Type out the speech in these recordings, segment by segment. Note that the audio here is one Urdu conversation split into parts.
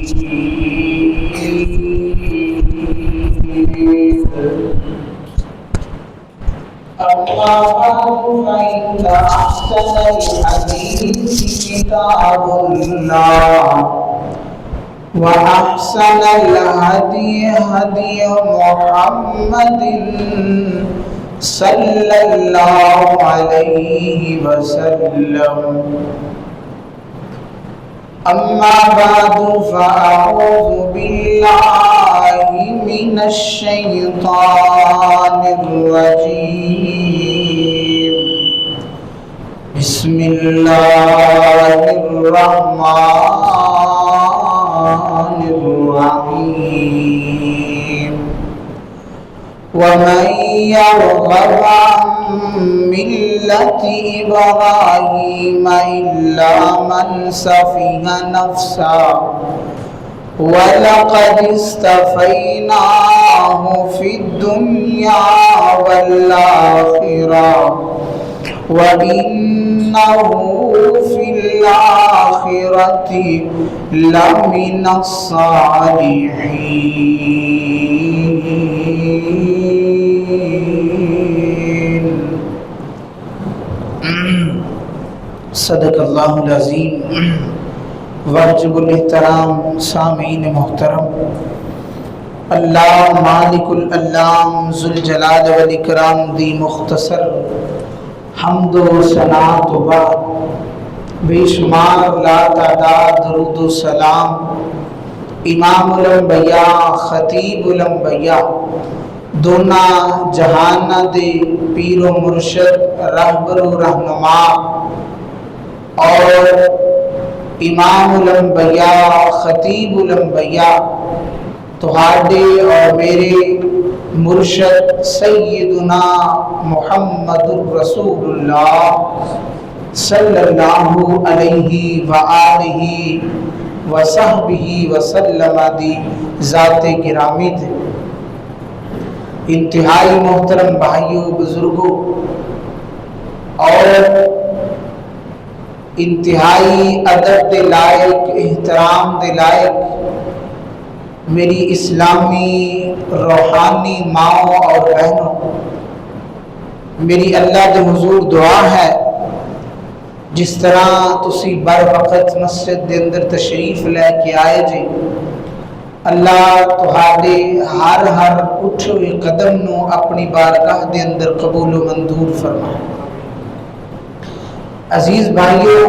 أما بعد فإن أحسن الحديث كتاب الله وأحسن الهدي هدي محمد صلى الله عليه وسلم أما بعد فأعوذ بالله من الشيطان الرجيم بسم الله الرحمن الرحيم ومن يرغب عن ملة إبراهيم إلا من سفه نفسه ولقد اصطفيناه في الدنيا والآخرة وإنه في الآخرة لمن الصالحين. صدق اللہ العظیم. واجب الاحترام سامعین محترم، اللہ مالک الالام ذوالجلال والاکرام دی مختصر حمد و ثنا تو بعد بے شمار لا تعداد درود و سلام امام الانبیاء خطیب الانبیاء دونا جہان دے پیر و مرشد رہبر و رہنما اور امام الانبیاء خطیب الانبیاء تہاڈے اور میرے مرشد سیدنا محمد رسول اللہ صلی اللہ علیہ وآلہ وصحبہ وسلم دی ذات گرامی تھے. انتہائی محترم بھائیوں بزرگوں اور انتہائی ادب دے لائق احترام دے لائق میری اسلامی روحانی ماؤں اور بہنوں، میری اللہ دے حضور دعا ہے جس طرح تسی بر وقت مسجد دے اندر تشریف لے کے آئے جی، اللہ تہاڈے ہر اٹھے ہوئے قدم نو اپنی بارگاہ دے اندر قبول و منظور فرمائے. عزیز بھائیو،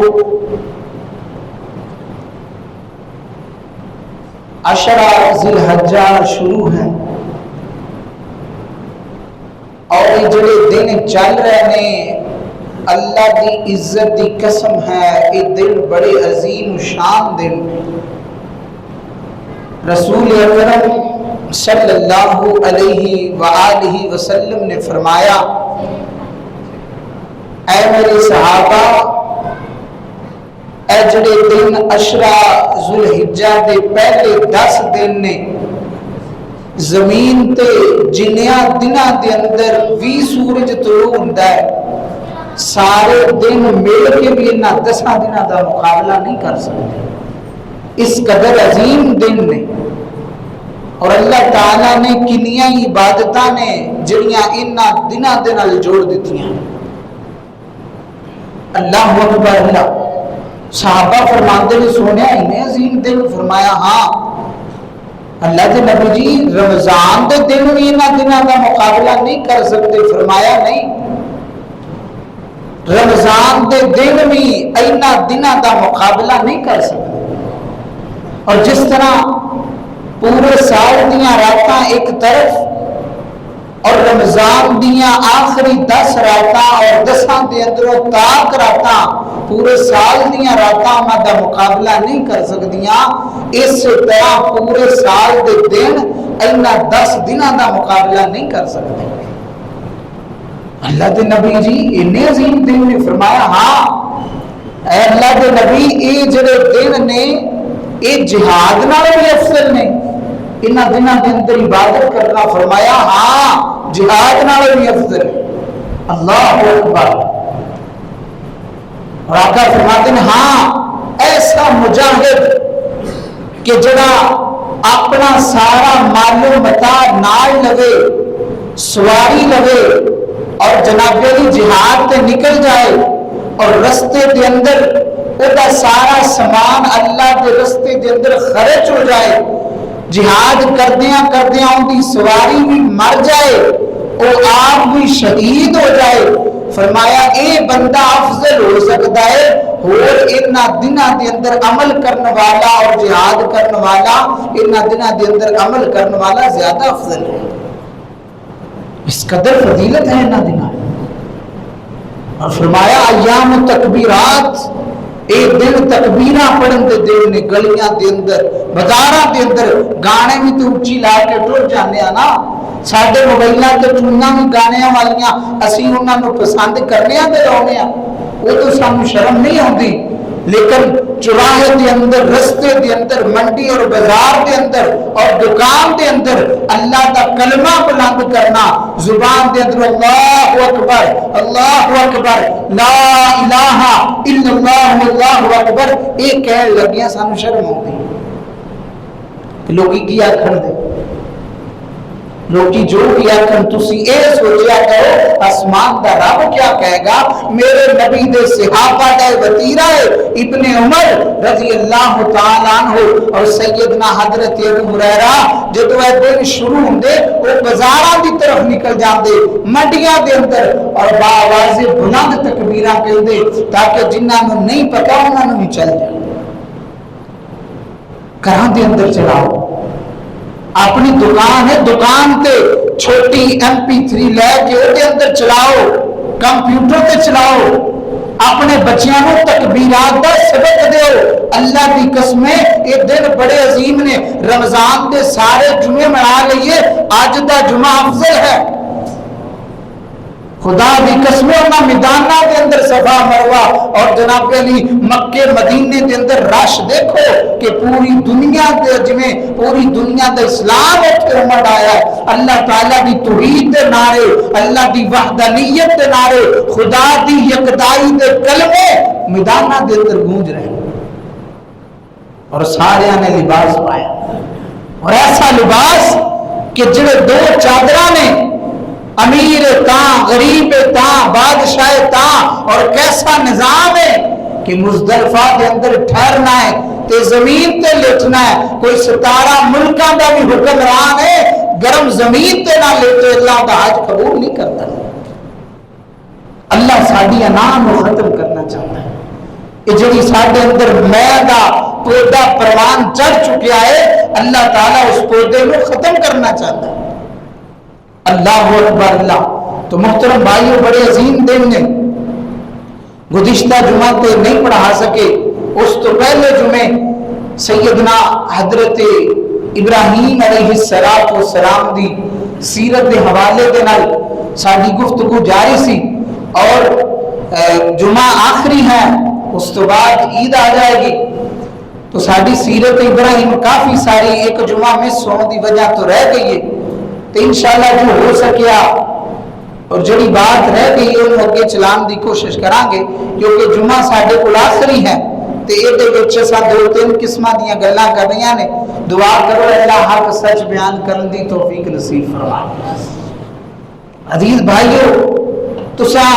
عشرہ ذی الحجہ شروع ہیں اور یہ جڑے دن چل رہے ہیں اللہ دی عزت دی قسم ہے یہ دن بڑے عظیم شان دن. رسول اکرم صلی اللہ علیہ وآلہ وسلم نے فرمایا، اے میرے صحابہ، اے جڑے دن عشرہ ذو الحجہ دے پہلے 10 دن نے زمین تے جنیاں دناں دے اندر 20 سورج طلوع ہوندا ہے، سارے دن مل کے بھی انہاں 10 دناں دا مقابلہ نہیں کر سکتے. اس قدر عظیم دن نے اور اللہ تعالیٰ نے کنیاں عبادتاں نے جڑیاں انہاں دناں دے نال جوڑ دتیاں. اللہ اکبر. اللہ صحابہ فرماندے نے سنیا انہیں عظیم دن؟ فرمایا ہاں اللہ کے نبی جی رمضان دے دن بھی انہاں دناں دا مقابلہ نہیں کر سکتے. فرمایا نہیں، رمضان دے دن بھی انہاں دناں دا مقابلہ نہیں کر سکتے. اور جس طرح پورے سال دیاں راتاں ایک طرف اور رمضان دیاں آخری 10 راتاں اور 10 دے اندروں تاک راتاں پورے سال دیاں راتاں انہاں دا مقابلہ نہیں کر سکدیاں، اس طرح پورے سال دے دن انہاں 10 دناں دا مقابلہ نہیں کر سکتے. اللہ دے نبی جی انہیں عظیم دن نے؟ فرمایا ہاں اے اللہ دے نبی اے جڑے دن نے اے جہاد نال بھی افضل نے، انہاں دناں دے اندر عبادت کرنا. فرمایا ہاں جہاد نال بھی افضل ہے. اللہ اکبر. اور آقا فرماتے ہیں ہاں ایسا مجاہد کہ جڑا اپنا سارا مالو متا نال لگے سواری لگے اور جناب علی جہاد تے نکل جائے اور رستے دے اندر وہ سارا سامان اللہ کے رستے دے اندر خرچ ہو جائے، جہاد کردیاں کردیاں ان کی سواری بھی مر جائے، وہ آپ بھی شہید ہو جائے، فرمایا اے بندہ افضل ہو سکتا ہے اور انہاں دنوں دے اندر عمل کرنے والا اور جہاد کرنے والا انہاں دنوں دے اندر عمل کرنے والا زیادہ افضل ہے۔ اس قدر فضیلت ہے انہاں دنوں۔ اور فرمایا ایام تکبیرات، اے دن تکبیراں پڑھن دے دن نے، گلیاں دے اندر بازاراں دے اندر گانے بھی تو اچھی لا کے ٹر جانے نا، ساڈے موبائلاں تے ٹوناں بھی گانیاں والیاں اسی انہاں نو پسند کرنے تے لاؤنے آ، وہ تو سانو شرم نہیں آتی، لیکن چوراہے دے اندر، رستے دے اندر، منڈی اور بازار دے اندر اور دکان دے اندر اللہ دا کلمہ بلند کرنا، زبان دے اندر اللہ اکبر اللہ اکبر لا الہ الا اللہ اللہ اکبر، یہ کہہ لگیاں سانو شرم آتی، لوگی کی آکھن دے، لوگی جو کیا کر تسی اے سوچیا کرو آسمان دا رب کیا کہے گا، میرے نبی دے صحابہ دا وطیرہ ہے ابن عمر رضی اللہ تعالیٰ عنہ اور سیدنا حضرت ابو ہریرہ جدو اے دن شروع ہوندے وہ بازاراں دی طرف نکل جاندے منڈیاں دے اندر اور باواز بلند تکبیراں کہندے تاکہ جنہاں نوں نہیں پتہ انہاں نوں بھی چل جائے۔ گھراں دے اندر چلاؤ، اپنی دکان ہے دکان تے چھوٹی MP3 لے کے او دے اندر چلاؤ، کمپیوٹر تے چلاؤ، اپنے بچیاں کو تکبیرات دا سبق دیو۔ اللہ دی قسمیں یہ دن بڑے عظیم نے، رمضان دے سارے جمعے منا لئیے، آج دا جمعہ افضل ہے، خدا دی قسمیں انہاں میدانہ دے اندر صفا مروہ اور جناب علی مکے مدینے دے اندر رش دیکھو کہ پوری دنیا دے جمیں پوری دنیا دے اسلام اٹھے امت آیا ہے، اللہ تعالیٰ دی توحید دے نعرے، اللہ دی وحدانیت دے نعرے، خدا دی یکتائی دے کلمے میدانہ دے اندر گونج رہے ہیں، اور سارے نے لباس پایا، اور ایسا لباس کہ جڑے دو چادرہ نے، امیر تاں غریب تاں بادشاہ تاں، اور کیسا نظام ہے کہ مزدلفہ کے اندر ٹھہرنا ہے تے زمین تے لیٹنا ہے، کوئی 17 ملکاں دا بھی حکمران ہے گرم زمین تے نہ لیٹے اللہ دا حج قبول نہیں کرتا۔ اللہ ساڈی انام کو ختم کرنا چاہتا ہے، کہ جڑی ساڈے اندر میں دا پودا پروان چڑھ چکیا ہے اللہ تعالیٰ اس پودے کو ختم کرنا چاہتا ہے۔ اللہ اکبر اللہ۔ تو محترم بھائیوں بڑے عظیم دن نے، گزشتہ جمعہ تے نہیں پڑھا سکے، اس تو پہلے جمعے سیدنا حضرت ابراہیم علیہ السلام دی سیرت دے حوالے دے نال ساری گفتگو جاری سی، اور جمعہ آخری ہے، اس تو بعد عید آ جائے گی، تو ساری سیرت ابراہیم کافی ساری ایک جمعہ میں سون دی وجہ تو رہ گئی ہے، تو انشاءاللہ جو ہو سکیا اور جڑی بات رہ گئی انہوں اگے چلان دی کوشش کرانگے، کیونکہ جمعہ ساڑھے کو آخری ہے، تو یہ دے بچے سا 2-3 قسمہ دیا گلہ کر رہی ہیں، دعا کرو اللہ حق سچ بیان کرن دی توفیق نصیب فرما۔ عزیز بھائیو، تو سا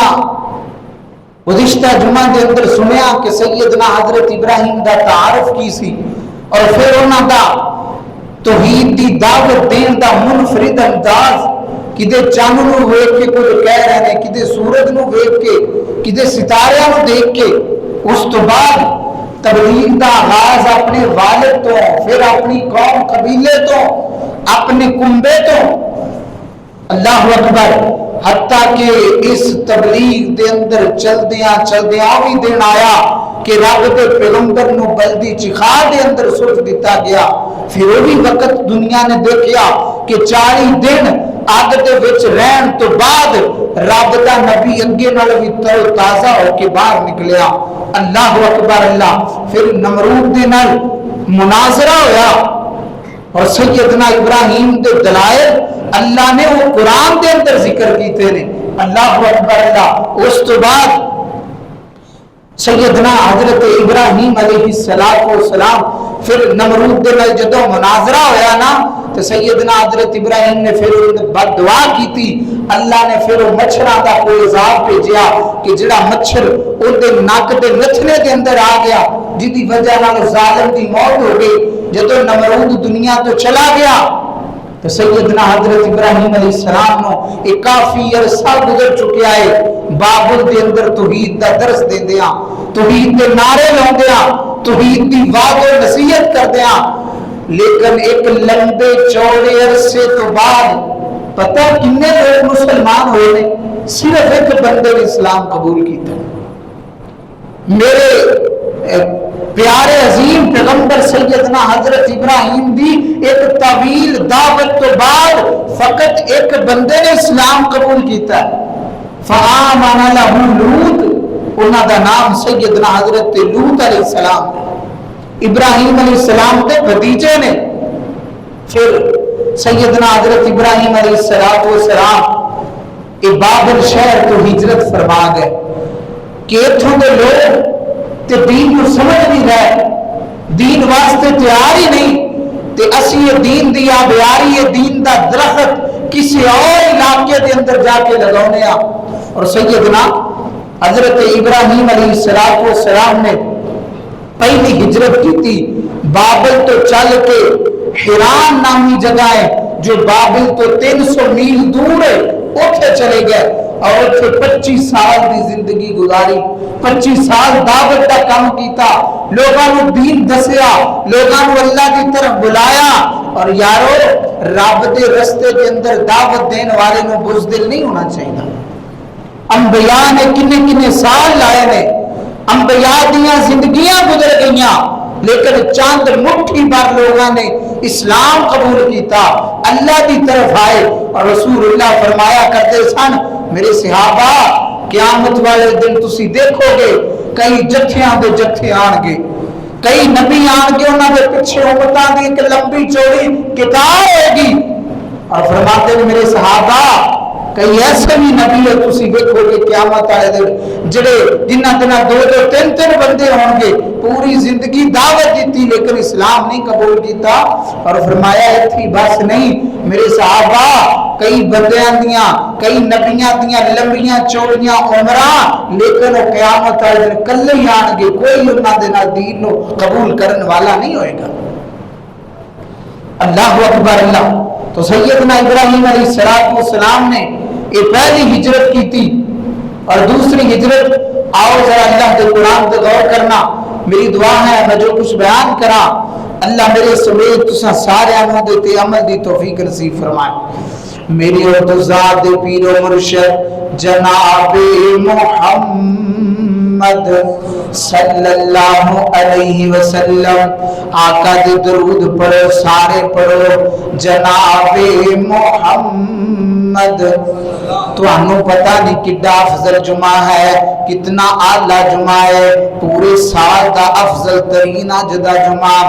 گزشتہ جمعہ دے اندر سنیا کہ سیدنا حضرت ابراہیم دا تعارف کی سی، اور پھر انہاں دا توحید دی دعوت دین دا منفرد انداز، کدے چاند نو ویکھ کے کچھ کہہ رہے ہیں، کدے سورج نو ویکھ کے، کدے ستارے نو دیکھ کے، اس تو بعد تبلیغ دا آغاز اپنے والد تو، پھر اپنی قوم قبیلے تو، اپنے کنبے تو، اللہ اکبر، حتیٰ کہ اس تبلیغ دے اندر چل دیاں بھی دن آیا کہ رب دے پیغمبر نو بلدی چخا دے اندر سرخ دیتا گیا، پھر وہ بھی وقت دنیا نے دیکھیا کہ 40 دن آگ دے وچ رہن تو بعد رب دا نبی اگے نال بھی تازہ ہو کے باہر نکلیا، اللہ اکبر اللہ۔ پھر نمرود دے نال مناظرہ ہویا، اور سیدنا ابراہیم دے دلائل اللہ نے وہ قرآن دے اندر ذکر کیتے نے، اللہ اکبر اللہ۔ اس تو بعد سیدنا حضرت ابراہیم علیہ السلام پھر نمرود دے نال جدوں مناظرہ ہویا نا تو سیدنا حضرت ابراہیم نے پھر بد دعا کی تھی. اللہ نے پھر مچھراں دا کوئی عذاب بھیجیا کہ جڑا مچھر اون دے نک دے نتھنے دے اندر آ گیا جس دی وجہ نال ظالم دی موت ہو گئی. جدوں نمرود دنیا تو چلا گیا تو سیدنا حضرت ابراہیم علیہ السلام نو ایک کافی عرصہ گزر چکیا ہے بابل دے اندر توحید دا درس دیندیاں، توحید دے نعرے لاؤندیاں، توحید دی وعد و نصیحت کردیاں. لیکن ایک لمبے چوڑے عرصے تو بعد پتہ کتنے لوگ مسلمان ہوئے نے؟ صرف ایک بندے نے اسلام قبول کیتا. میرے پیارے عظیم پیغمبر سیدنا حضرت ابراہیم دی ایک طویل دعوت تو بعد فقط ایک بندے نے اسلام قبول کیتا ہے. فآمن لہ لوط، انہاں دا نام سیدنا حضرت لوط علیہ السلام. ابراہیم علیہ السلام کے بھتیجے نے. پھر سیدنا حضرت ابراہیم علیہ السلام بابل شہر تو ہجرت فرما گئے کہ اتھوں دے لوگ تے دین کو سمجھ نہیں رہے، دین واسطے تیار ہی نہیں، تے اسی یہ دین دی آبیاری یہ دین دا درخت کسی اور علاقے دے اندر جا کے لگاؤنے آ. اور سیدنا حضرت ابراہیم علیہ السلام نے پہلی ہجرت کی تھی بابل تو چل کے حران نامی جگہ ہے جو بابل تو 300 میل دور ہے، اوتھے چلے گئے اور اوتھے 25 سال دی زندگی گزاری. 25 سال دعوت کا کام کیتا، لوگاں نو دین دسیا، لوگاں نو اللہ کی طرف بلایا. اور یارو رب دے رستے کے اندر دعوت دین والے نو بزدل نہیں ہونا چاہیے. انبیاء نے کنے سال لائے نے، انبیاء دیاں زندگیاں گزر گئیاں، لیکن چاند مٹھی بار لوگاں نے اسلام قبول کیتا، اللہ کی طرف آئے. اور رسول اللہ فرمایا کرتے سن میرے صحابہ قیامت والے دن تسی دیکھو گے کئی جتھیاں دے جتھے آن گے، کئی نبی آن گے، انہاں دے پیچھے امتاں دی ایک لمبی چوڑی کتاب ہوگی. اور فرماتے ہیں میرے صحابہ کئی ایسے بھی نبی ہے تسی دیکھو گے قیامت والے دن جڑے جنہاں دنوں 2-2 3-3 بندے ہون گے، پوری زندگی دعوت دیتی لیکن اسلام نہیں قبول کیتا. اور فرمایا ایتھی بس نہیں میرے صحابہ کئی بندیاں دیاں کئی نبیاں دیاں لمبیاں چوڑیاں عمراں لیکن وہ قیامت والے دن کلے ہی آن گے، کوئی انہاں دے نال دین نو قبول کرن والا نہیں ہوئے گا. اللہ اکبر اللہ. تو سیدنا ابراہیم علیہ السلام نے یہ پہلی ہجرت کی تھی. اور دوسری ہجرت آؤ ذرا اللہ کے قرآن پہ غور کرنا. میری دعا ہے میں جو کچھ بیان کرا اللہ میرے سمیت تساں سارے انہوں دیتے عمل دی توفیق نصیب فرمائے. میری اور تو ذات پیر و مرشد جناب محمد صلی اللہ علیہ وسلم آقا دے درود پڑھو سارے پڑھو جناب محمد. تو انہوں پتہ نہیں کڈا افضل جمعہ ہے، کتنا اعلیٰ جمعہ ہے، پورے سال دا افضل ترین اجدہ جمعہ.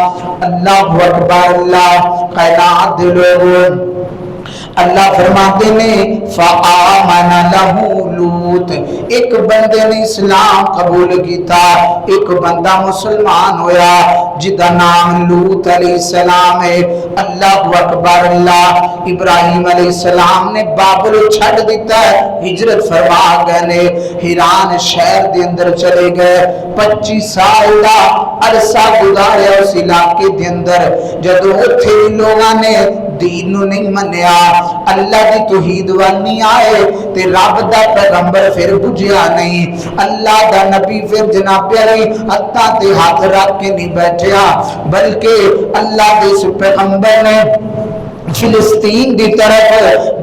اللہ اکبر اللہ. قینات دے لوگوں اللہ فرماتے نے فآمن لہ لوط، ایک بندے نے اسلام قبول کیتا، ایک بندہ مسلمان ہویا جدا نام لوط علیہ السلام ہے. اللہ اکبر اللہ. ابراہیم علیہ السلام نے بابل چھڑ دیتا ہے، ہجرت فرما گئے نے، حران شہر دے اندر چلے گئے. 25 سال دا عرصہ گزاریا اس علاقے دے اندر. جدو اتھے لوگاں نے دین نو نہیں منیا، اللہ دی توحید وال نہیں آئے تے رب دا پیغمبر پھر بجھیا نہیں، اللہ دا نبی پھر جناب علی ہتھاں تے ہاتھ رکھ کے نہیں بیٹھیا، بلکہ اللہ دے اس پیغمبر نے فلسطین دی طرف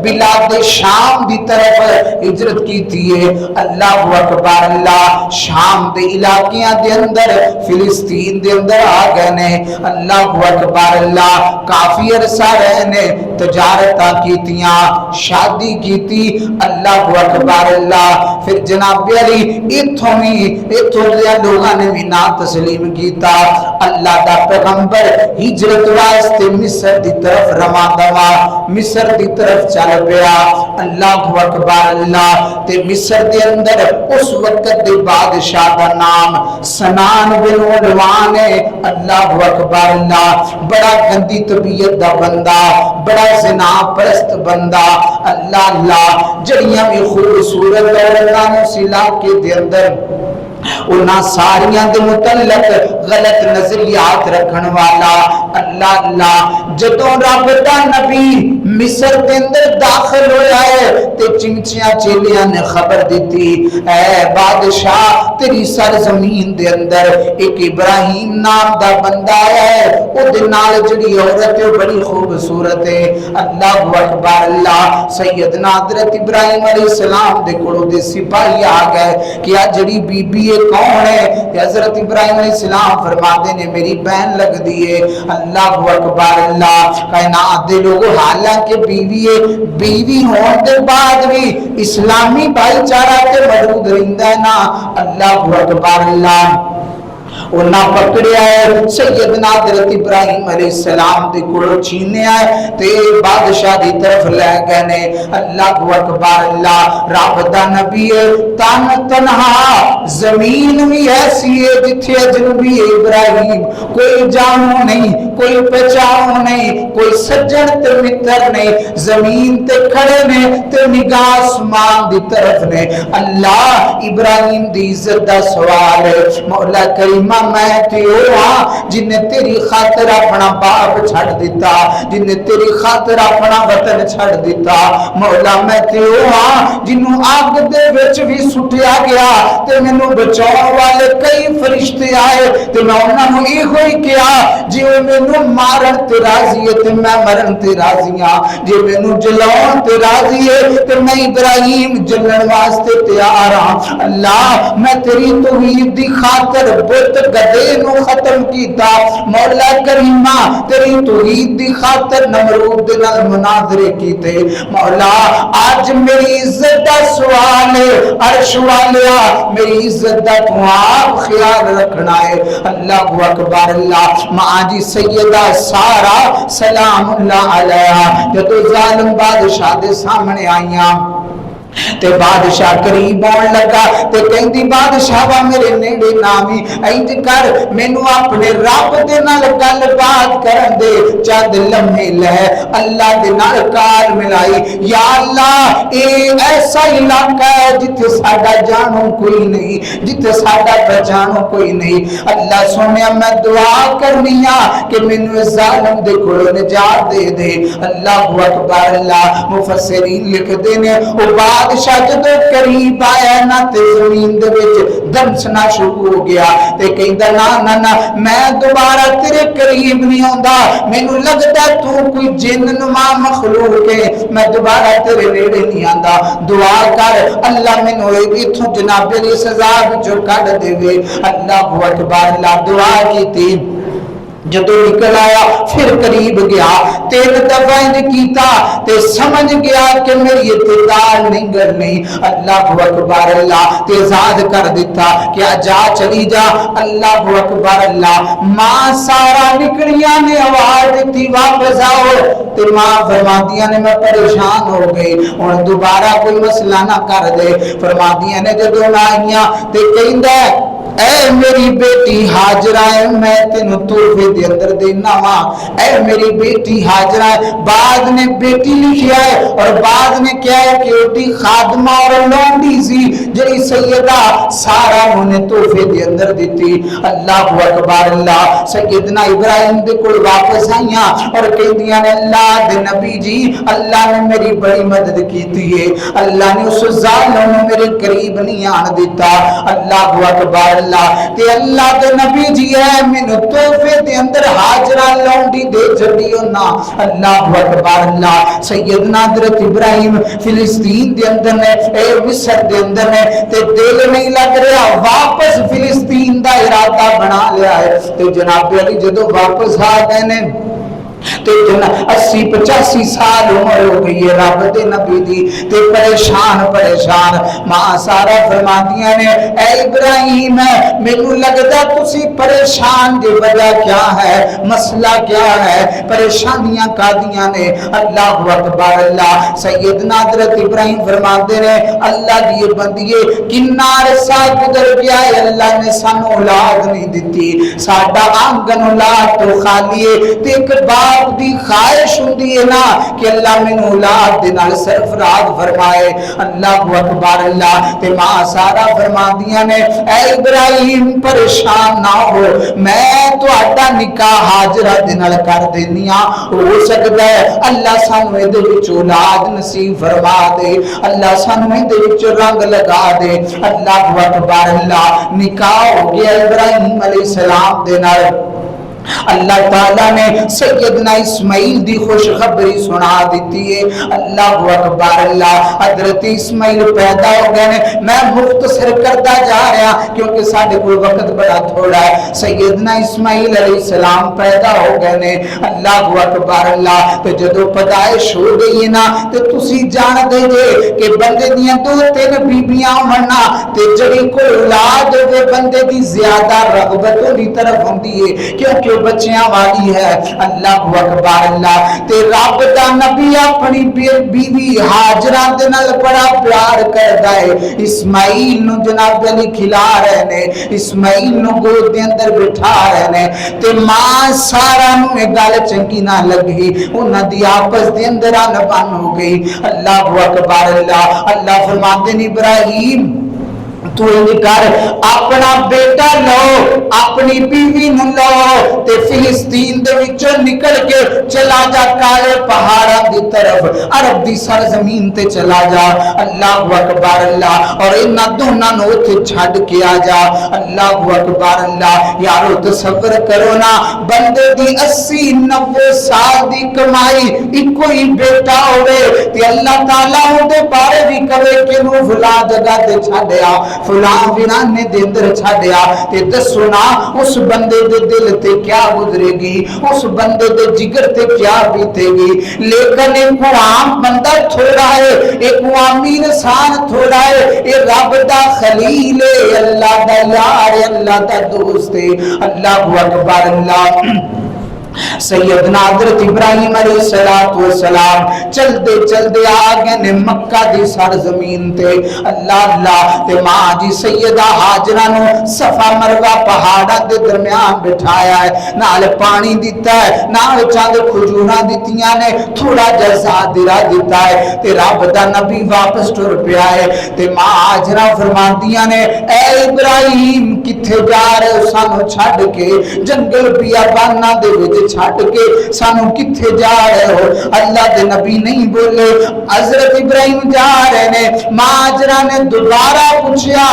بلاد شام دی طرف ہجرت کی تھی. اللہ اکبر اللہ. شام دے علاقیاں دے اندر فلسطین دے اندر آ گئے نے. اللہ اکبر اللہ. کافی عرصہ رہے نے، تجارتاں کیتیاں، شادی کیتی. اللہ اکبر اللہ. پھر جناب علی ایتھوں دے لوگاں نے بھی نہ تسلیم کیتا. اللہ دا پیغمبر ہجرت واسطے مصر دی طرف روانہ دوا مصر دی طرف چل پیا اللہ اکبر اللہ تے مصر دے اندر اس وقت دے بادشاہ دا نام سنان بن عدوان ہے اللہ اکبر اللہ بڑا گندی طبیعت دا بندہ بڑا زنا پرست بندہ اللہ اللہ جڑیاں بھی خوبصورت عورتاں اس علاقے دے اندر انہاں ساریاں دے متعلق غلط نظریات رکھن والا اللہ اللہ جدوں رب دا نبی مصر دے اندر داخل ہویا ہے تے چمچیاں چیلیاں نے خبر دیتی اے بادشاہ تیری سرزمین دے اندر ایک ابراہیم نام دا بندہ آیا ہے او دے نال جڑی عورت ہے بڑی خوبصورت ہے اللہ اکبر اللہ سیدنا حضرت ابراہیم علیہ السلام دے کولوں دے سپاہی آ گئے کہ آ جڑی بی بی کون ہے کہ حضرت ابراہیم علیہ السلام فرماتے نے میری بہن لگ دیئے اللہ اکبر اللہ کائنات دے لوگوں حالانکہ بیوی ہون دے بعد بھی اسلامی بھائی چارہ کے موجود رہندا ہے نا اللہ اکبر اللہ انہاں پکڑیا ہے سیدنا حضرت ابراہیم علیہ السلام دے کولوں چھینے آئے تے بادشاہ دی طرف لے گئے نے اللہ اکبر اللہ رب دا نبی تن تنہا زمین بھی ایسی ہے جتھے اجنبی ابراہیم کوئی جانو نہیں کوئی پہچانو نہیں کوئی سجن تے متر نہیں زمین تے کھڑے نے تے نگاہ آسمان دی طرف نے اللہ ابراہیم دی عزت دا سوال ہے مولا کریمہ میں تیو ہاں جن نے تیری خاطر اپنا باپ چھڑ دیتا جن نے تیری خاطر اپنا وطن چھڑ دیتا مولا میں تیو ہاں جنہوں آگ دے وچ بھی سٹیا گیا تے میں بچاؤ والے کئی فرشتے آئے تے میں انہوں نے یہ ہوئی کیا جی میں مارن تے راضی ہے تے میں مرن تے راضی ہاں جی میں جلاؤن تے راضی ہے تے میں ابراہیم جلن واسطے تیار ہاں اللہ میں تیری توحید دی خاطر بت گدے نو ختم کیتا مولا کریمہ تیری توحید دی خاطر نمرود دے نال مناظرے کیتے مولا آج میری عزت دا سوال ہے عرش والیا میری عزت دا تو آپ خیال رکھنا ہے اللہ اکبر اللہ ماں جی سیدہ سارا سلام اللہ علیہ جدو ظالم بادشاہ دے سامنے آئیاں تے بادشاہ قریب آن لگا تے کہندی بادشاہ وا میرے نیڑے نامی اینج کر مینوں اپنے رب دے نال گل بات کرن دے چند لمحے لے اللہ دے نال کار ملائی یا اللہ اے ایسا علاقہ ہے جتھے ساڈا جانو کوئی نہیں جتھے ساڈا پہچانو کوئی نہیں اللہ سنیا میں دعا کرنی کہ مینوں اس ظالم دے کولوں نجات دے دے اللہ اکبر اللہ مفسرین لکھ دے نے او بادشاہ جدو قریب آیا نا تے زمین دے وچ دمسنا شروع ہو گیا تے کہندا نا نا نا میں دوبارہ تیرے قریب نہیں ہوندا مینوں لگدا تو کوئی جن نما مخلوق ہے میں دوبارہ تیرے نیڑے نہیں آندا دعا کر اللہ مینوں ایتھوں جناب دی سزا وچوں کڈ دے اللہ اکبر اللہ دعا کیتی جدو نکل آیا پھر قریب گیا تین دفعہ انج کیتا تے سمجھ گیا کہ میری اتدال نہیں کرنی اللہ اکبر اللہ تیزاد کر دیتا کیا جا چلی جا اللہ اکبر اللہ ماں سارا نکلیاں نے آواز دیتی واپس آؤ تے ماں فرماندیاں نے میں پریشان ہو گئی اور دوبارہ کوئی مسئلہ نہ کر دے فرماندیاں نے جدو آئیاں تے کہندا اے میری بیٹی حاجرہ ہے میں تینوں تحفے دے اندر دینا وا اے میری بیٹی حاجرہ ہے بعد نے بیٹی لکھیا ہے اور بعد نے کیا ہے کہ اٹھی خادمہ اور لونڈی سی جڑی سیدہ سارا انہیں تحفے دے اندر دیتی اللہ اکبر اللہ سیدنا ابراہیم دے کول واپس آئیاں اور کہندیاں نے اللہ دے نبی جی اللہ نے میری بڑی مدد کیتی ہے اللہ نے اس ظالم نے میرے قریب نہیں آن دیتا اللہ اکبر اللہ تے اللہ دے نبی جی ہے مینوں تحفے دے اندر حاجرہ لونڈی دے چھڈیو نا اللہ اکبر اللہ سیدنا حضرت ابراہیم فلسطین دے اندر نے اے مصر دے اندر نے تے دل نہیں لگ رہا واپس فلسطین دا ارادہ بنا لیا ہے تے جناب علی جدو واپس آ گئے نے تے 80-85 سال عمر ہو گئی ہے رب دے نبی دی تے پریشان ماں سارا فرماندیاں نے اے ابراہیم مینوں لگدا تسی پریشان دی وجہ کیا ہے مسئلہ کیا ہے پریشانیاں کادیاں نے اللہ اکبر اللہ سیدنا حضرت ابراہیم فرماندے نے اللہ دی بندیے کنا عرصہ گزر گیا ہے اللہ نے سانو اولاد نہیں دتی ساڈا آنگن اولاد تو خالی ہے تے ایک باپ دی خواہش ہوندی ہے نا کہ اللہ مینوں اولاد دے نال سرفراز فرمائے اللہ اکبر اللہ تے ماں سارا فرماندیاں نے اے ابراہیم پریشان نہ ہو میں تہاڈا نکاح ہاجرہ دے نال کر دینی ہاں ہو سکدا ہے اللہ سانو اے دے وچ اولاد نصیب فرما دے اللہ سانو اے دے وچ رنگ لگا دے اللہ اکبر اللہ نکاح ہو گیا ابراہیم علیہ السلام دے نال اللہ تعالیٰ نے سیدنا اسماعیل دی خوشخبری سنا دیتی ہے اللہ اکبر اللہ حضرت اسماعیل پیدا ہو گئے میں مختصر کرتا جا رہا کیونکہ ساڈے کول وقت بڑا تھوڑا ہے سیدنا اسماعیل علیہ السلام پیدا ہو گئے اللہ اکبر اللہ تو جدو پیدائش ہو گئی نا تو تسی جان دے جے کہ بندے دیاں 2-3 بیبیاں ہونا تے جڑی کوئی اولاد ہوے بندے دی زیادہ رغبت دی طرف ہوندی ہے کیونکہ بچیاں والی ہے اللہ اکبر اللہ تے رب دا نبی اپنی بیوی ہاجرہ دے نال بڑا پیار کردا ہے اسماعیل نو جناب علی کھلا رہے نے اسماعیل نو گود دے اندر بٹھا رہے نے تے ماں سارا نو اے گل چنگی نہ لگی انہاں دی آپس دے اندر انبن ہو گئی اللہ اکبر اللہ اللہ فرماتے ہیں ابراہیم تو کر اپنا بیٹا لو اپنی بیوی نو لو تے فلسطین دے وچوں نکل کے چلا جا کالے پہاڑاں دی طرف عرب دی سرزمین تے چلا جا اللہ اکبر اللہ اور انہاں دوناں نو اوتھے چھڈ کے آ جا اللہ اکبر اللہ یارو تصور کرو نا بندے دی 80-90 سال دی کمائی اکو ہی بیٹا ہوے تے اللہ تعالیٰ اون دے بارے بھی کہے کہ نو فلاں جگہ تے چھڈیا فلاں ویرانے دے اندر چھڈیا تے دسو نا اس بندے دے دل تے کیا گزرے گی اس بندے دے جگر تے کیا بیتے گی لیکن ایک عام بندہ تھوڑا ہے ایک عامی انسان تھوڑا ہے اے رب دا خلیل ہے اللہ دا یار ہے اللہ دا دوست ہے اللہ اکبر اللہ سیدنا حضرت ابراہیم علیہ السلام چل دے آگے نے مکہ دی سرزمین تے اللہ اللہ تے ماں جی سیدہ حاجرہ نو صفا مروہ پہاڑا دے درمیان بٹھایا ہے نال پانی دیتا ہے نال چاند کھجوراں دیتیاں نے تھوڑا جیسا درا دیتا ہے تے رب دا نبی واپس ٹر پیا ہے تے ماں حاجرہ فرماندیاں نے اے ابراہیم کتھے جا رہے سانو چھڈ کے جنگل بیاباناں دے وچ چھٹ کے سانو کتھے جا رہے ہو اللہ دے نبی نہیں بولے حضرت ابراہیم جا رہے نے ماجرہ نے دوبارہ پوچھیا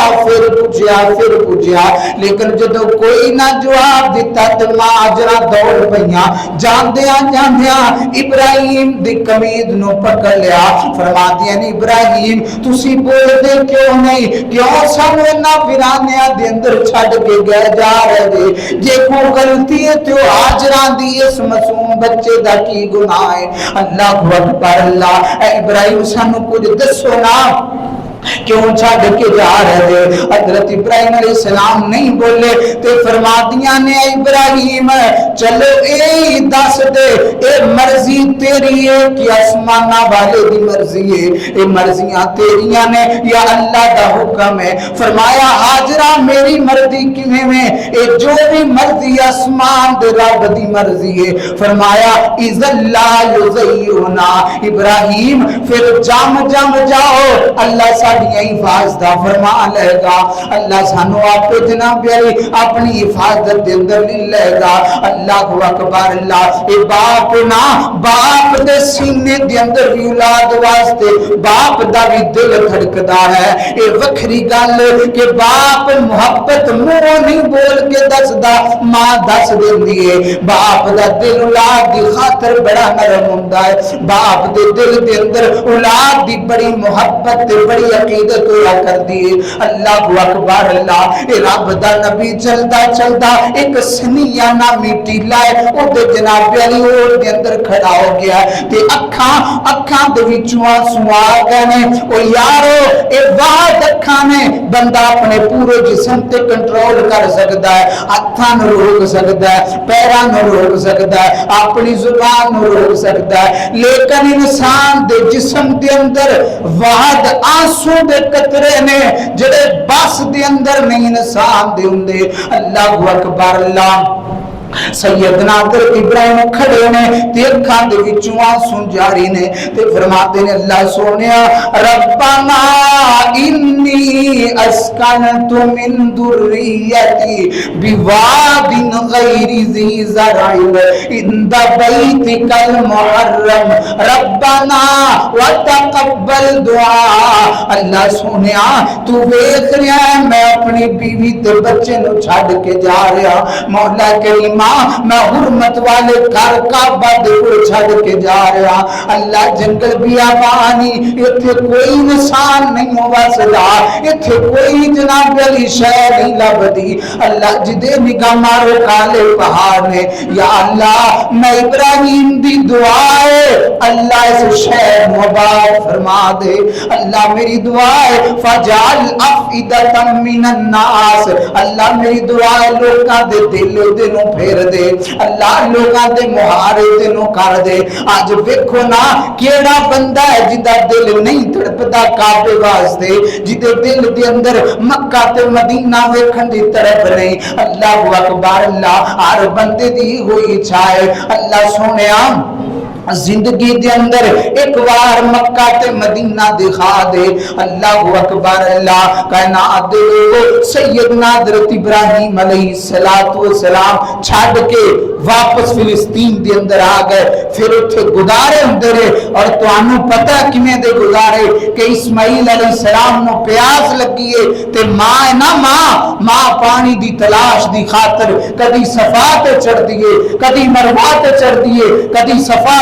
لیکن جدو کوئی نہ جواب دیتا تو ماجرہ دوڑ پئیاں جاندیاں ابراہیم دی قمید نو پکڑ لیا فرما دیا نے ابراہیم تسی بول دے کیوں نہیں کیوں سانو انہاں ویرانیاں دے اندر چھڈ کے گئے جا رہے دے جے کوئی غلطی ہے تو ہاجرہ دی اس معصوم بچے دا کی گناہ ہے اللہ اکبر اللہ اے ابراہیم سانو کچھ دسو نا کیوں چھڈ کے جا رہے تھے حضرت ابراہیم علیہ السلام نہیں بولے تے فرما دیا نے ابراہیم چلو اے دس دے اے مرضی تیری ہے کہ آسمانہ والے دی مرضی ہے اے مرضیاں تیریاں نے یا اللہ دا حکم ہے فرمایا ہاجرہ میری مرضی کیویں میں اے جو بھی مرضی آسمان دے رب دی مرضی ہے فرمایا اذ لا یضیعنا ابراہیم پھر جم جاؤ اللہ ساڈیاں حفاظت فرما لے گا اللہ سانو آپ جناب علی اپنی حفاظت دے اندر نہیں لے گا اللہ اکبر اللہ اے باپ نا باپ دے سینے دے اندر بھی اولاد واسطے باپ دا بھی دل دھڑکدا ہے اے وکھری گل کہ باپ محبت منہ نہیں بول کے دسدا ماں دس دیندی ہے باپ دا دل اولاد دی خاطر بڑا نرم ہوندا ہے باپ دے دل دے اندر اولاد دی بڑی محبت تے بڑی عقیدت ہوا کر دیے. اللہ اکبر اللہ. اے رب دا نبی چلدا چلدا ایک سنیا نامی ٹیلا ہے او دے جناب علی اور دے اندر کھڑا ہو گیا تے اکھاں دے وچوں آنسو آ گئے نے. او یارو اے واحد اکھاں نے بندہ اپنے پورے جسم تے کنٹرول کر سکدا ہے, ہاتھاں نوں روک سکدا ہے, پیراں نوں روک سکدا ہے, اپنی زبان نوں روک سکدا ہے, لیکن انسان دے جسم دے اندر واحد آنسو دے قطرے نے جڑے بس دے اندر نہیں انسان دے ہوندے. اللہ اکبر اللہ. سیدنا حضرت ابراہیم کھڑے نے تے اکھاں دے وچوں آنسو جاری نے تے فرماتے نے اللہ سونیا ربنا انی اسکنت من ذریتی بواد غیر ذی زرع عند بیتک المحرم ربنا وتقبل دعاء. اللہ سونیا تو ویکھ رہا ہے میں اپنی بیوی تے بچے نو چھڈ کے جا رہا, مولا کریم میں حرمت والے گھر کعبہ دے کو چھڑ کے جا رہا. اللہ جنگل بیابانی ایتھے کوئی انسان نہیں ہوا سدا, ایتھے کوئی جناب علی شے نہیں لبدی. اللہ جدے نگاہ مارو کالے پہاڑ نے. یا اللہ میں ابراہیم دی دعا ہے اللہ اس شہر مبارک فرما دے. اللہ میری دعا ہے فجعل افئدۃ من الناس. اللہ میری دعا ہے لوکاں دے دلوں پھیر دے. اللہ لوگاں دے محارے دنوں کر دے. آج ویکھو نا کیڑا بندہ ہے جدا دل نہیں تڑپدا کعبے واسطے, جدے دل دے اندر مکہ تے مدینہ ویکھن دی طرف نہیں. اللہ اکبر اللہ. ہر بندے دی ہوئی اچھا ہے اللہ سونیا زندگی دے اندر ایک بار مکہ تے مدینہ دکھا دے. اللہ اکبر اللہ. کائنات دے سیدنا حضرت ابراہیم علیہ السلام چھڈ کے واپس فلسطین دے اندر آ گئے. پھر اتھے گزارے ہوندے رہے اور تانوں پتہ کیویں دے گزارے کہ اسماعیل علیہ السلام نو پیاس لگی ہے تے ماں ہے نا ماں پانی دی تلاش دی خاطر کدی صفا تے چڑھ دیے, کدی مروہ تے چڑھ دیے, کدی صفا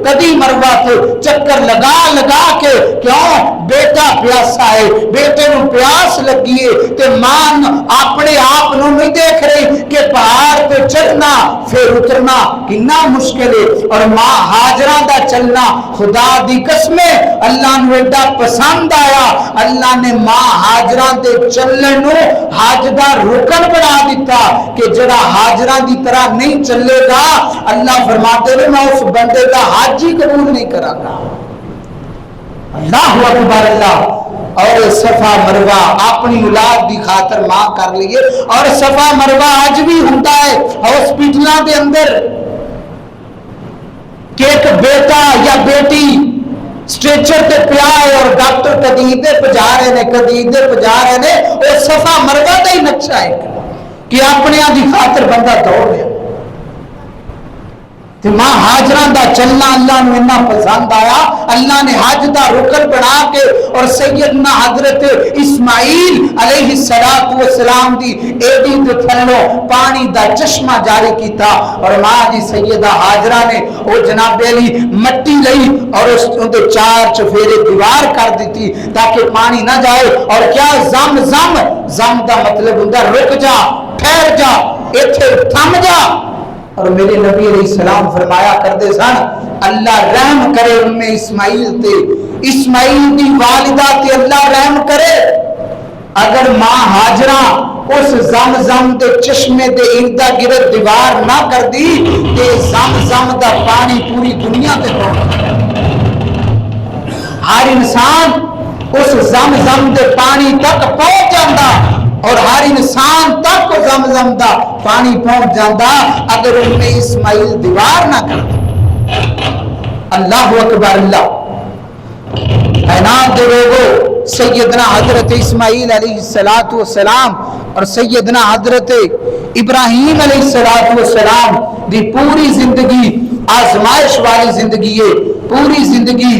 کدی مروہ تے چکر لگا کے کیوں بیٹا پیاسا ہے, بیٹے نو پیاس لگی ہے تے ماں اپنے آپ نو نہیں دیکھ رہی کہ پہاڑ تے چڑھنا پھر اترنا کتنا مشکل ہے. اور ماں ہاجرہ دا چلنا خدا دی قسم اللہ نو ایڈا پسند آیا, اللہ نے ماں ہاجرہ دے چلن نو حج دا رکن بنا دیتا کہ جڑا ہاجرہ دی طرح نہیں چلے گا اللہ فرماتے ہیں میں اس بندے کا حج ہی قبول نہیں کرا گا. اللہ اکبر اللہ. اور صفا مروہ اپنی اولاد دی خاطر ماں کر لیے. اور صفا مروہ آج بھی ہوتا ہے ہاسپٹلاں دے اندر کہ ایک بیٹا یا بیٹی سٹریچر تے پیا ہے اور ڈاکٹر کدی ادھر پجا رہے نے کدی ادھر پجا رہے نے. اور صفا مروہ دا ہی نقشہ ہے کہ اپنے دی خاطر بندہ دوڑ رہا. ماں ہاجرہ دا چلنا اللہ نے اتنا پسند آیا, اللہ نے حج دا رکن بنا کے اور سیدنا حضرت اسماعیل علیہ السلام دی ایڈی دے تھلوں پانی دا چشمہ جاری کیتا. اور ماں جی سیدہ ہاجرہ نے وہ جناب علی مٹی لئی اور اس دے 4 چفیرے دیوار کر دیتی تاکہ پانی نہ جائے. اور کیا زم دا مطلب ہوندا رک جا, ٹھہر جا, ایتھے تھم جا. اور میرے نبی علیہ السلام فرمایا کرتے سن اللہ رحم کرے ان میں اسماعیل دی والدہ تے اللہ رحم کرے. اگر ماں ہاجرہ اس زمزم دے چشمے دے ارد گرد دیوار نہ کر دی تے زمزم دا پانی پوری دنیا تے پہنچ. ہر انسان اس زمزم دے پانی تک پہنچ جاتا اور ہر انسان تک زمزم دا پانی پہنچ جاتا اگر ان میں اسماعیل دیوار نہ کرتا. اللہ اکبر اللہ. کائنات دے لوگوں سیدنا حضرت اسماعیل علیہ السلام اور سیدنا حضرت ابراہیم علیہ السلام دی پوری زندگی آزمائش والی زندگی ہے. پوری زندگی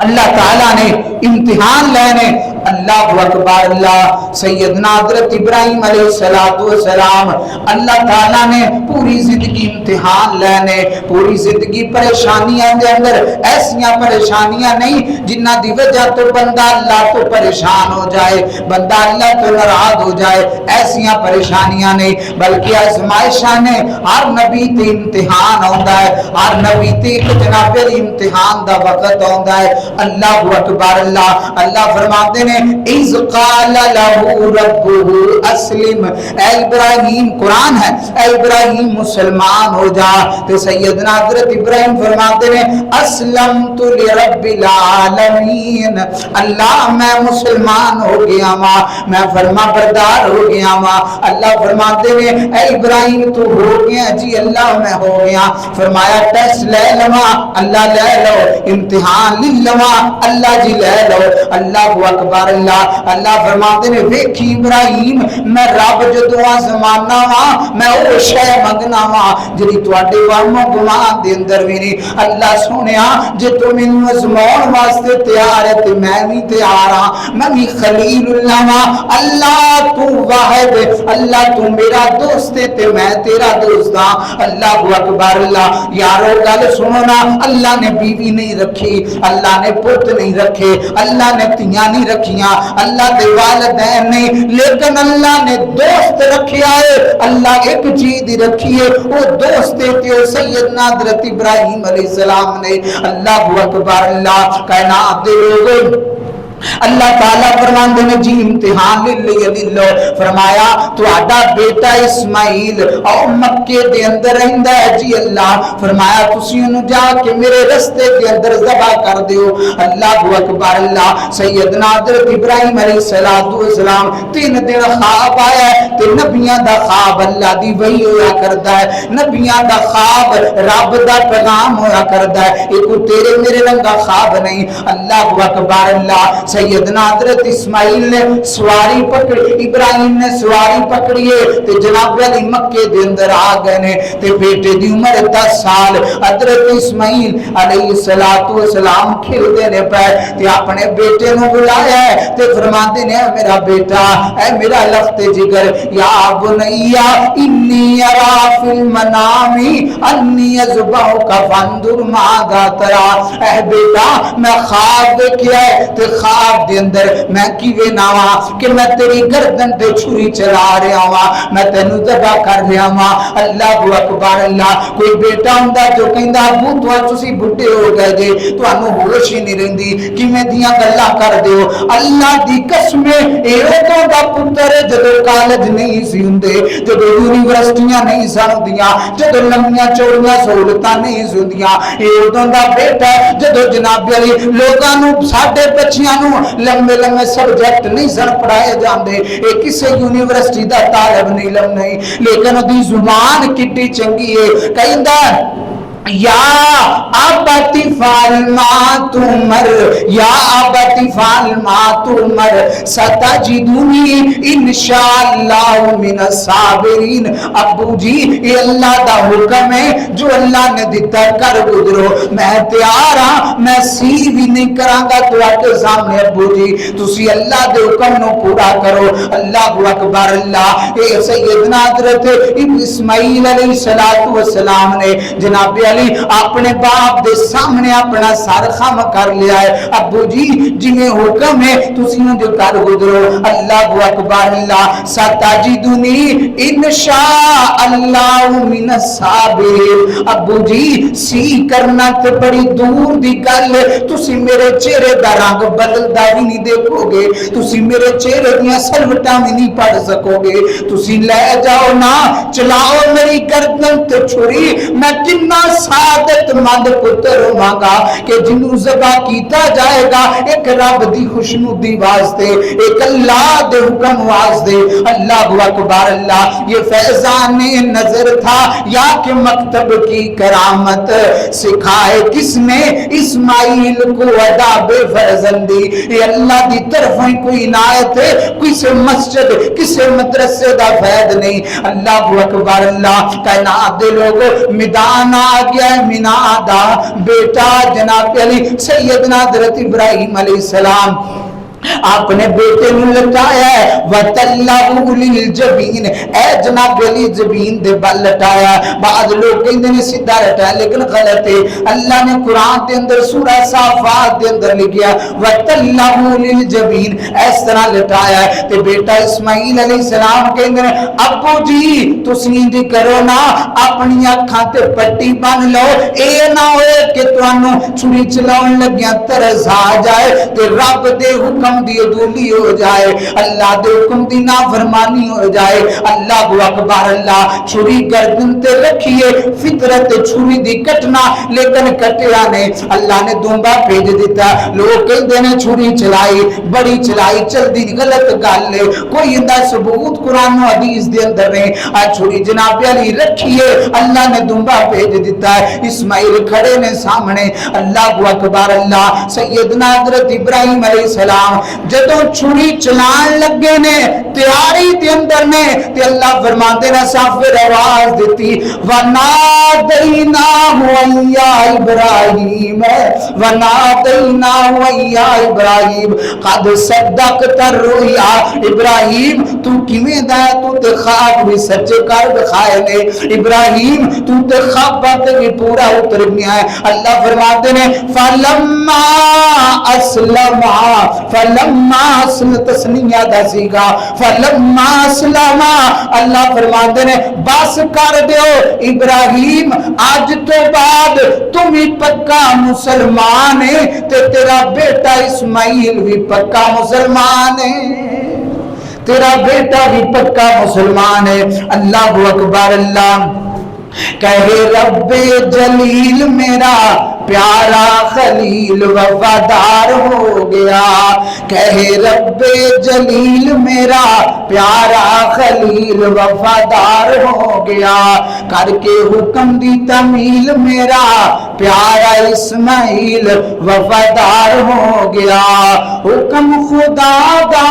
اللہ تعالیٰ نے امتحان لینے اللہ اکبر اللہ سیدنا حضرت ابراہیم علیہ السلام اللہ تعالیٰ نے پوری زندگی امتحان لینے پوری زندگی پریشانیاں دے اندر ایسیاں پریشانیاں نہیں جنہ دی وجہ تو بندہ اللہ تو پریشان ہو جائے بندہ اللہ تو ناراض ہو جائے ایسیاں پریشانیاں نہیں بلکہ آزمائشاں نے ہر نبی تے امتحان آندا ہے ہر نبی تے ایک جناب امتحان دا وقت آندا ہے اللہ اکبر اللہ اللہ فرماتے ہیں اذ قال له ربه اسلم اے ابراہیم قرآن ہے اے ابراہیم مسلمان ہو جا تو سیدنا حضرت ابراہیم فرماتے ہیں اسلمت لرب العالمین اللہ میں مسلمان ہو گیا ماں میں فرما بردار ہو گیا ماں اللہ فرماتے ہیں اے ابراہیم تو ہو گیا جی اللہ میں ہو گیا فرمایا ٹیسٹ لے لوا اللہ لے لو امتحان لے لوا اللہ جی لے لو اللہ اکبر اللہ اللہ فرماتے ہیں ویکھی ابراہیم میں رب جدوں زمانہ وا میں او شے منگنا وا جڑی تواڈے وانوں گمان دے اندر وی نہیں اللہ سونیا جے تو مینوں ازماؤن واسطے تیار ہے تے میں بھی تیار ہاں میں بھی خلیل اللہ وا اللہ تو واحد اللہ تو میرا دوست ہے تے میں تیرا دوست ہاں اللہ اکبر اللہ یارو گل سنو نا اللہ نے بیوی نہیں رکھی اللہ نے پت نہیں رکھے اللہ نے تیاں نہیں رکھیاں اللہ دے والدین نہیں لیکن اللہ نے دوست رکھیا ہے اللہ ایک چیز رکھی ہے وہ دوست تے سیدنا حضرت ابراہیم علیہ السلام نے اللہ اکبر اللہ کائنات دے لوگوں اللہ تعالیٰ فرماندے نے جی امتحان لے لو فرمایا تو آڈا بیٹا اسماعیل اور مکے دے اندر رہندا ہے جی اللہ فرمایا تسی انہوں جا کے میرے رستے کے اندر ذبح کر دیو اللہ اکبر اللہ سیدنا حضرت ابراہیم علیہ السلام 3 دن خواب آیا ہے تے نبیاں دا خواب اللہ دی وحی ہویا کردا ہے نبیاں دا خواب رب دا پیغام ہویا کردا ہے ایک تیرے میرے رنگا خواب نہیں اللہ اکبر اللہ سیدنا حضرت اسماعیل نے سواری پکڑی ابراہیم نے سواری پکڑی ہے تے جناب علی مکے دے اندر آ گئے نے تے بیٹے دی عمر 10 سال حضرت اسماعیل علیہ السلام کھیلدے نے پے تے اپنے بیٹے نو بلایا ہے تے فرماندے نے میرا بیٹا اے میرا لخت جگر یا بنیا انی ارا فی المنام انی اذبحک فانظر ماذا ترى اے بیٹا میں خواب دیکھیا ہے تے خواب دے اندر میں کیویں ناواں کہ میں تیری گردن تے چھری چلا رہا ہاں میں تینوں ذبح کر رہا ہاں اللہ اکبر اللہ کوئی بیٹا ہوندا جو کہندا ابو تسی بڈھے ہو گئے جے تانوں ہوش ہی نہیں رہندی کیویں دیاں گلاں کر دیو اللہ دی قسم اے او دا پتر جدوں کالج نہیں سی ہوندے جدوں یونیورسٹیاں نہیں سن ہوندیاں جدوں لمبیاں چوڑیاں سہولتاں نہیں سی ہوندیاں اے اودوں دا بیٹا جدوں جناب علی لوکاں نوں ساڈے بچیاں نوں لمبے لمبے سبجیکٹ نہیں سن پڑھائے جاندے اے کسے یونیورسٹی دا طالب نہیں لیکن دی زبان کتنی چنگی ہے کہندا یا ابتی فعل ما تؤمر یا ابتی فعل ما تؤمر ستجدنی انشاءاللہ من الصابرین ابو جی یہ اللہ دا حکم ہے جو اللہ نے دیتا کر گزرو میں تیار ہاں میں سی بھی نہیں کراں گا تواڈے سامنے ابو جی تسی اللہ دے حکم نو پورا کرو اللہ اکبر اللہ اے سیدنا حضرت اسماعیل علیہ السلام نے جناب اپنے باپ دے سامنے اپنا سر خم کر لیا ہے ابو جی جنہیں حکم ہے تسی جو کر گزرو اللہ اکبر اللہ ستجدنی انشاء اللہ من الصابرین ابو جی سی کرنا تے بڑی دور دی گل تسی میرے چہرے دا رنگ بدلدا بھی نہیں دیکھو گے تسی میرے چہرے دیاں سلوٹاں بھی نہیں پڑھ سکو گے تسی لے جاؤ نا چلاؤ میری گردن تے چھری میں کتنا سعادت مند پتر ہوگا کہ جنوں ذبح کیتا جائے گا ایک رب دی خوشنودی واسطے ایک اللہ دے حکم واسطے اللہ اکبر اللہ یہ فیضان نظر تھا یا کہ مکتب کی کرامت سکھائے کس نے اسماعیل کو اداب فرزندی یہ اللہ دی طرف کوئی عنایت ہے کسی مسجد کسی مدرسے دا فیض نہیں اللہ اکبر اللہ کائنات دے لوگوں میدان آ گیا ہے مینا دا بیٹا جناب علی سیدنا حضرت ابراہیم علیہ السلام اپنے بیٹے نے لٹایا ہے وَتَلَّهُ لِلْجَبِينِ اے جناب علی زبین دے بل لٹایا. بعض لوگ کہندے نے سیدھا لٹایا لیکن غلط ہے. اللہ نے قرآن دے اندر سورہ صافات دے اندر لکھیا وَتَلَّهُ لِلْجَبِينِ اس طرح لٹایا ہے. تے بیٹا اسماعیل علیہ السلام کہندے نے ابو جی تسی انج کرو نا اپنی اکھاں تے پٹی بن لو اے نہ ہوئے کہ تانوں چھری چلاون لگیاں ترس آ جائے تے رب دے حکم دی عدولی ہو جائے اللہ دے حکم دی نافرمانی ہو جائے. اللہ اکبر. اللہ چھری گردن تے رکھیے فطرت چھری دی کٹنا لیکن کٹیا نہیں. اللہ نے دونبا بھیج دیتا. لوگ کہندے نے چھری چلائی بڑی چلائی چلدی غلط گل ہے. کوئی اندا ثبوت قرآن و حدیث دے اندر نہیں. چھری جناب علی رکھیے اللہ نے دونبا بھیج دیتا ہے. اسماعیل کھڑے نے سامنے. اللہ اکبر. اللہ سیدنا حضرت ابراہیم علیہ السلام جدوں چھری چلان لگے نے تیاری دے اندر نے تے اللہ فرماتے نے صافر آواز دیتی وَنَادَيْنَاهُ يَا إِبْرَاهِيمَ وَنَادَيْنَاهُ يَا إِبْرَاهِيمَ قَدْ صَدَّقْتَ الرُّؤْيَا. ابراہیم تو کیویں دا تو تے خواب بھی سچے کر دکھائے نے. ابراہیم تو تے خواب بات بھی پورا اتر گیا ہے. اللہ فرماتے نے فَلَمَّا أَسْلَمَا فَلَمَّا تسنیہ دا سیگا فَلَمَّا أَسْلَمَا. اللہ فرماتے نے بس کر دیو ابراہیم آج تو بعد تم ہی پکا مسلمان ہے تے تیرا بیٹا اسماعیل بھی پکا مسلمان ہے. تیرا بیٹا بھی پکا مسلمان ہے. اللہ اکبر. اللہ کہے رب جلیل میرا پیارا خلیل وفادار ہو گیا. کہے رب جلیل میرا پیارا خلیل وفادار ہو گیا. کر کے حکم دی تمیل میرا پیارا اسماعیل وفادار ہو گیا. حکم خدا دا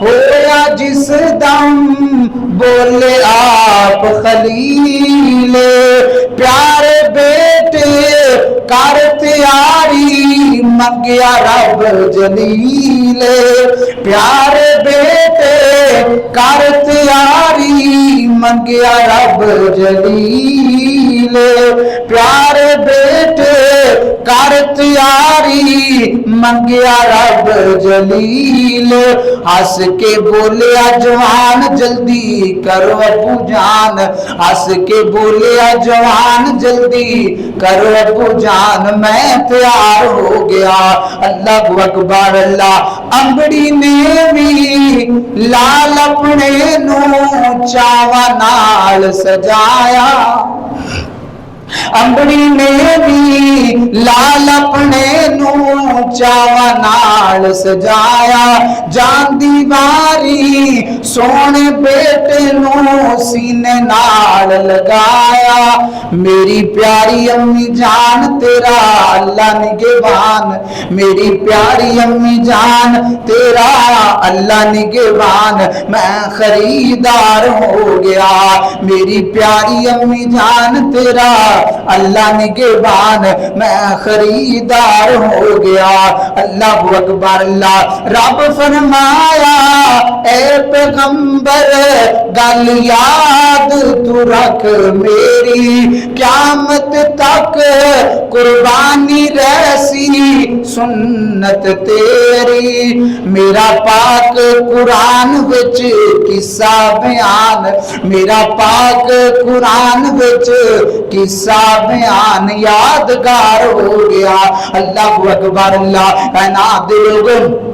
ہویا جس دم بولے آپ خلیل پیارے بیٹے کر تیاری منگیا رب جلیل. پیارے بیٹے کر تیاری منگیا رب جلیل. پیارے بیٹے کر تیاری منگیا رب جلیل. ہس کے بولیا جوان جلدی کرو ابو جان. ہس کے بولیا جوان جلدی کرو ابو جان میں تیار ہو گیا. اللہ اکبر. اللہ امبڑی نے بھی لال اپنے نو چاوا نال سجایا. امبڑی نے بھی لال اپنے نو چاوا نال سجایا. جان دیواری سونے بیٹے نو سینے نال لگایا. میری پیاری امی جان تیرا اللہ نگہبان. میری پیاری امی جان تیرا اللہ نگہبان. میں خریدار ہو گیا. میری پیاری امی جان تیرا اللہ نگہبان میں خریدار ہو گیا. اللہ اکبر. اللہ رب فرمایا اے پیغمبر گل یاد تو رکھ میری قیامت تک قربانی رہسی سنت تیری. میرا پاک قرآن وچ قصہ بیان میرا پاک قرآن وچ قصہ بیان یادگار ہو گیا. اللہ اکبر. اللہ کائنات دے لوگوں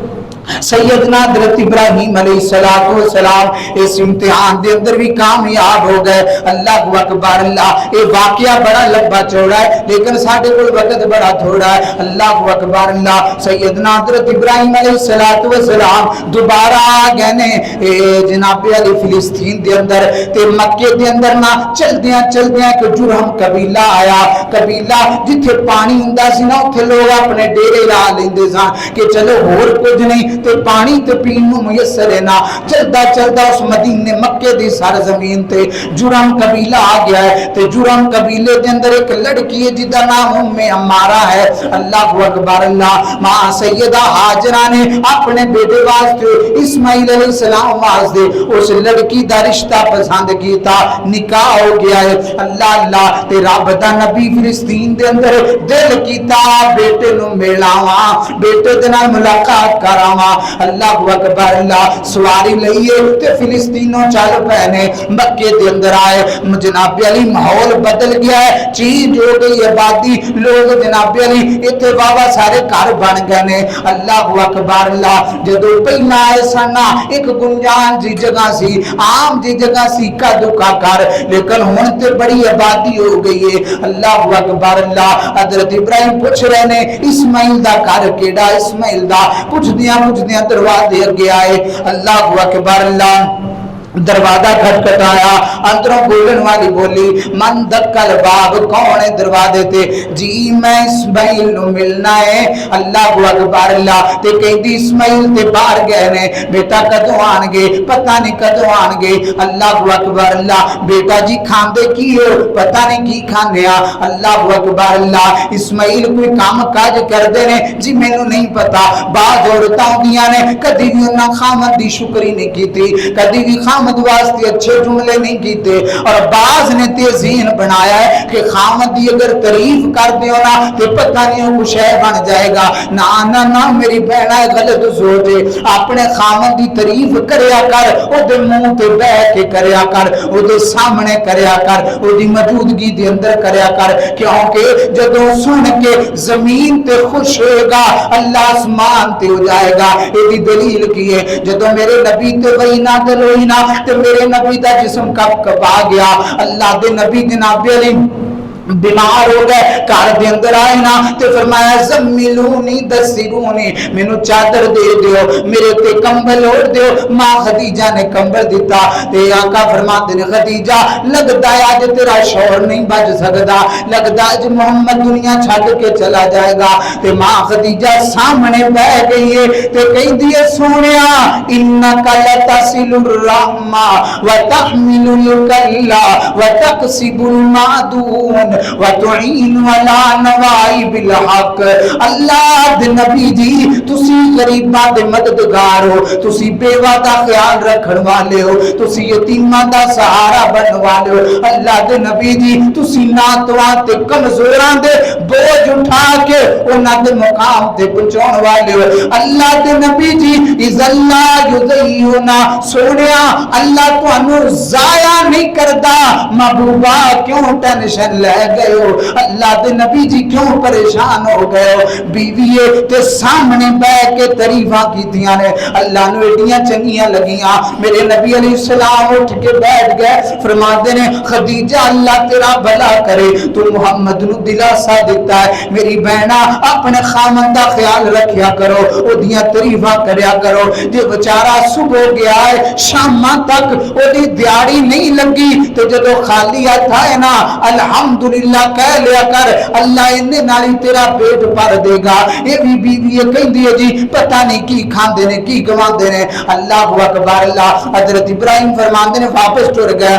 سیدنا حضرت ابراہیم علیہ السلام اس امتحان دے اندر بھی کامیاب ہو گئے. اللہ اکبر. اللہ یہ واقعہ بڑا لمبا چوڑا ہے لیکن ساڈے کول وقت بڑا تھوڑا ہے. اللہ اکبر. اللہ سیدنا حضرت ابراہیم علیہ السلام دوبارہ آ گئے نے جناب علی فلسطین دے اندر تے مکے دے اندر نہ چلدیاں ایک جرہم قبیلہ آیا. قبیلہ جتھے پانی ہوندا سی نا اوتھے لوگ اپنے ڈیرے لا لیندے سن کہ چلو ہور کچھ نہیں تے پانی تے پین نو میسر ہے نا، چلدا چلدا اس مدینے مکے دی سرزمین تے جرم قبیلہ آ گیا ہے تے جرم قبیلے دے اندر ایک لڑکی ہے جدا نام ام امارہ ہے۔ اللہ اکبر اللہ، ماں سیدہ ہاجرہ نے اپنے بیٹے واسطے اسماعیل علیہ السلام واسطے اس لڑکی دا رشتہ پسند کیتا، نکاح ہو گیا ہے۔ اللہ اللہ تے رب دا نبی فلسطین دے اندر دل کیتا بیٹے نو ملاواں، بیٹے دے نال ملاقات کراواں۔ اللہ اکبر اللہ، سواری لئیے تے فلسطینوں چل پے نے، مکے دے اندر آئے۔ جناب علی ماحول بدل گیا ہے، چینج ہو گئی آبادی، لوگ جناب علی اتنے بابا سارے گھر بن گئے نے۔ اللہ اکبر اللہ، جدو پہلا آئے سنا ایک گنجان جی جگہ سی، عام جی جگہ سی کا دکا کر، لیکن ہون تے بڑی آبادی ہو گئی ہے۔ اللہ اکبر اللہ، حضرت ابراہیم پوچھ رہے نے اسماعیل دا گھر کیڑا، اسماعیل دا پوچھ دیاں دروازے اگے آئے۔ اللہ اکبر اللہ، دروازہ کھٹکھٹایا، اندروں بولن والی بولی من دکل باب، کون ہے دروازے تے؟ جی میں اسماعیل نو ملنا ہے۔ اللہ اکبر اللہ، تے کہندی اسماعیل تے باہر گئے نے، بیٹا کدوں آن گے؟ پتہ نہیں کدوں آن گے۔ اللہ اکبر اللہ، بیٹا جی کھاندے کی ہو؟ پتہ نہیں کی کھانے آ۔ اللہ اکبر اللہ، اسماعیل کوئی کام کاج کردے نے؟ جی مینوں نہیں پتا۔ بعض عورتاں ہوندیاں نے کدی بھی انہاں خامد دی شکری نہیں کیتی، کدی بھی خامد واسطے اچھے جملے نہیں کیتے، اور بعض نے تیزین بنایا ہے کہ خامد دی اگر تعریف کر دیو نا تو پتہ نہیں وہ شے بن جائے گا۔ نا نا نا میری بہنا غلط سوچ ہے، اپنے خامد دی تعریف کریا کر، او دے منہ تے بیٹھ کے کریا کر، او دے سامنے کریا کر، او دی موجودگی دے اندر کریا کر، کیونکہ جدوں سن کے زمین تے خوش ہوئے گا اللہ آسمان تے ہو جائے گا۔ یہ دی دلیل کی ہے، جدوں میرے نبی تے وہی نازل ہوئی نا تے میرے نبی دا جسم کب کپا گیا۔ اللہ دے نبی جناب علی بیمار ہو گئے، گھر دے اندر آئے نا تے فرمایا زملونی دسرونی، مینوں چادر دے دیو، میرے تے کمبل اوڑھ دیو۔ ماں خدیجہ نے کمبل دیتا تے آقا فرماتے نے خدیجہ لگدا ہے اج تیرا شوہر نہیں بچ سکدا، لگدا اج محمد دنیا چھڈ کے چلا جائے گا۔ تے ماں خدیجہ سامنے بیٹھ گئی ہے تے کہندی ہے سونیا انک لتصل الرحم وتحمل الکلا وتکسب المعدوم وتعین علی نوائب الحق۔ اللہ دے نبی جی تسی غریباں دے مددگار ہو، تسی بیوہ دا خیال رکھن والے ہو، تسی یتیماں دا سہارا بنن والے ہو۔ اللہ دے نبی جی تسی ناتواں تے کمزوراں دے بوجھ اٹھا کے انہاں دے مقام تے پہنچاون والے ہو۔ اللہ دے نبی جی اذ اللہ یضیعنا، سونیا اللہ تانوں ضائع نہیں کردا، محبوبہ کیوں ٹینشن لے گئے ہو؟ اللہ دے نبی جی کیوں پریشان ہو گئے ہو؟ بیوی تے سامنے بیٹھ کے تعریفاں کیتیاں نے، اللہ نو ایڈیاں چنگیاں لگیاں۔ میرے نبی علیہ السلام اٹھ کے بیٹھ گئے، فرماتے نے خدیجہ اللہ تیرا بھلا کرے، تو محمد نو دلاسا دیتا ہے، میری بہنا اپنے خامن دا خیال رکھیا کرو، اودیاں تعریفاں کریا کرو۔ جے بیچارہ صبح گیا ہے شاماں تک اودی دیہاڑی نہیں لگی تے جدو خالی ہاتھ آئے نا الحمدللہ کہہ لیا کر، اللہ انہیں نالی تیرا پیٹ پر دے گا۔ یہ بھی بیوی کہیں ہے جی پتہ نہیں کی کھاندے نے کی گواندے نے۔ اللہ اکبر اللہ، حضرت ابراہیم فرماندے نے واپس ٹر گئے،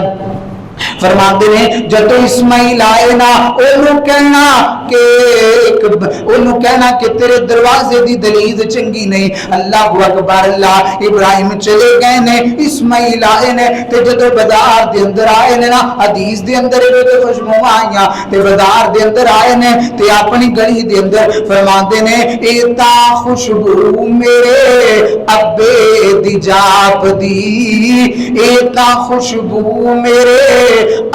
فرماتے ہیں جدو اسماعیل آئے نا انہوں کہنا کہ تیرے دروازے دی دلیز چنگی نہیں۔ اللہ اکبر اللہ، ابراہیم چلے گئے نے، اسماعیل آئے نے تے جدو بازار دے اندر آئے نے نا، حدیث دے اندر جو خوشبو آئیاں تے بازار دے اندر آئے نے تے اپنی گلی دے اندر فرماتے نے ایتا خوشبو میرے ابے دی جاپ دی، ایتا خوشبو میرے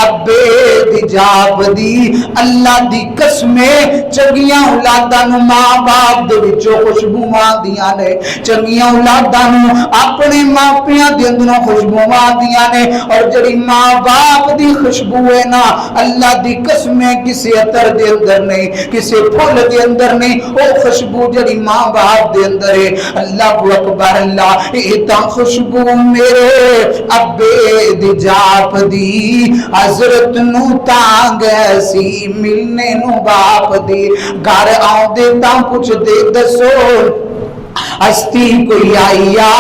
ابے دی جاب دی۔ اللہ دی قسمیں چنگیاں اولاداں نو ماں باپ دے وچوں خوشبو آندیاں نے، چنگیاں اولاداں نو اپنے ماں پیاں دے اندروں خوشبو آندیاں نے، اور جڑی ماں باپ دی خوشبو ہے نا اللہ دی قسمیں کسی عطر دے اندر نہیں، کسی پھول دے اندر نہیں، او خوشبو جڑی ماں باپ دے اندر ہے۔ اللہ اکبر اللہ، ایتا خوشبو میرے ابے دی جاب دی، حضرت نو تانگ ایسی ملنے نو باپ دی، گھر آؤں دے تاں کچھ دے دسو ہستی کوئی آئیا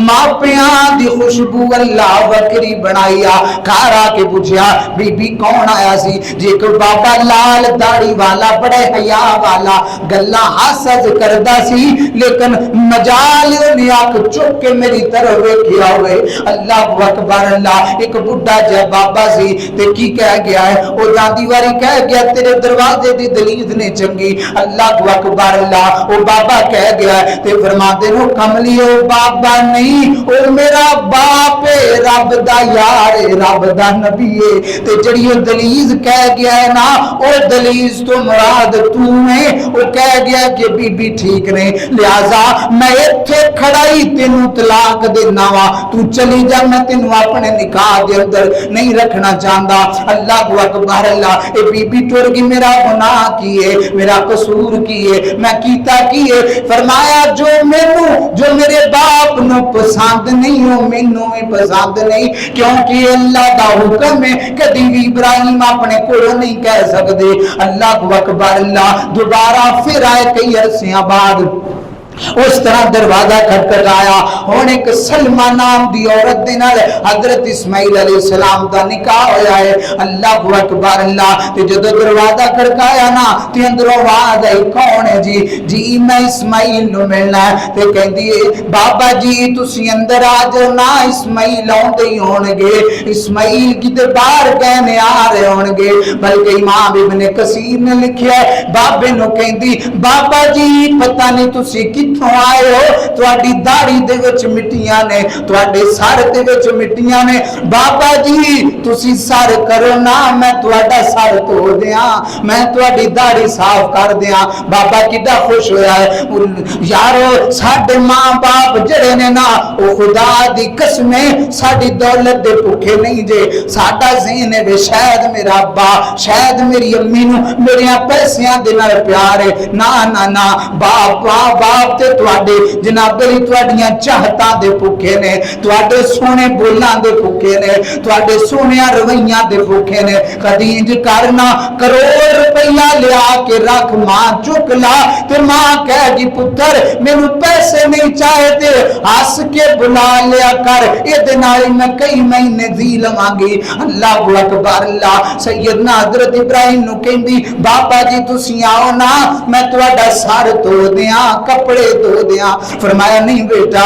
ماپیاں دی خوشبو اللہ وکری بنائیا. گھر آ کے پوچھیا بی بی کون آیا سی؟ جی کو بابا لال داڑھی والا بڑے حیا والا گلا حسد کردا سی لیکن مجال نے آنکھ چک کے میری طرف ویکھیا ہوئے. اللہ اکبر اللہ. ایک بڈھا جا بابا سی تے کی کہہ گیا ہے او جاندی واری کہہ گیا تیرے دروازے دی دلیز نے چنگی. اللہ اکبر اللہ. او بابا کہہ گیا ہے تے فرماتے نو کملی او بابا نہیں او میرا باپ رب دا یار رب دا نبی ہے تے جڑی او دلیز کہہ گیا ہے نا او دلیز تو مراد تو ہے. او کہہ گیا کہ بی بی ٹھیک نہیں لہذا میں ایتھے کھڑائی تینوں طلاق دینا وا تو چلی جا میں تینوں اپنے نکاح دے اندر نہیں رکھنا چاہتا. اللہ اکبر اللہ. اے بی بی ٹر گئی میرا گناہ کیے میرا قصور کیے میں کیتا کیے. فرمایا جو مینوں جو میرے باپ نو پسند نہیں ہو مینوں بھی پسند نہیں کیونکہ اللہ دا حکم ہے کدی بھی ابراہیم اپنے کولوں نہیں کہہ سکدے. اللہ اکبر اللہ. دوبارہ پھر آئے کئی عرصیاں بعد اس طرح دروازہ کھٹکھٹایا. ہن ایک سلمہ نام دی عورت دے نال حضرت اسماعیل علیہ السلام دا نکاح ہویا ہے. اللہ اکبر اللہ. تے جدوں دروازہ کھڑکایا نا تے اندروں آواز آئی کون ہے جی؟ جی میں اسماعیل نو ملنا ہے. تے کہندی بابا جی تسی اندر آ جاؤ نا اسماعیل اوندے ہی ہون گے. اسماعیل کتے باہر کہنے آ رہے ہون گے. بلکہ امام ابن کثیر نے لکھیا ہے بابے نو کہندی بابا جی پتہ نہیں تسی کتھوں آئے ہو تواڈی داڑھی دے وچ مٹیاں نے تواڈے سر دے وچ مٹیاں نے. بابا جی تسی سر کرو نا میں تواڈا سر دھو دیاں میں تواڈی داڑھی صاف کر دیاں. بابا کڈا خوش ہویا ہے. یارو ساڈے ماں باپ جڑے نے نا او خدا دی قسم ساڈی دولت دے بھوکے نہیں جے. ساڈا ذہن ہے شاید میرا ابا شاید میری امی نو میریاں پیسیاں دے نال پیار ہے. نا نا نا باپ باپ تے تواڈے جناب علی تواڈیاں چاہتاں دے بھوکے نے تواڈے سونے بولاں دے بھوکے نے تواڈے سونیاں رویاں دے بھوکے نے. کدی انج کرنا کروڑ روپیہ لیا کے رکھ ماں چک لا تے ماں کہے گی پتر مینوں پیسے نہیں چاہے تے ہس کے بلا لیا کر اے دے نال میں کئی مہینے جی لواں گی. اللہ اکبر اللہ. سیدنا حضرت ابراہیم نو کہندی بابا جی تسی آؤ نا میں تواڈا سر دھو دیاں کپڑے دھو دیاں. فرمایا نہیں بیٹا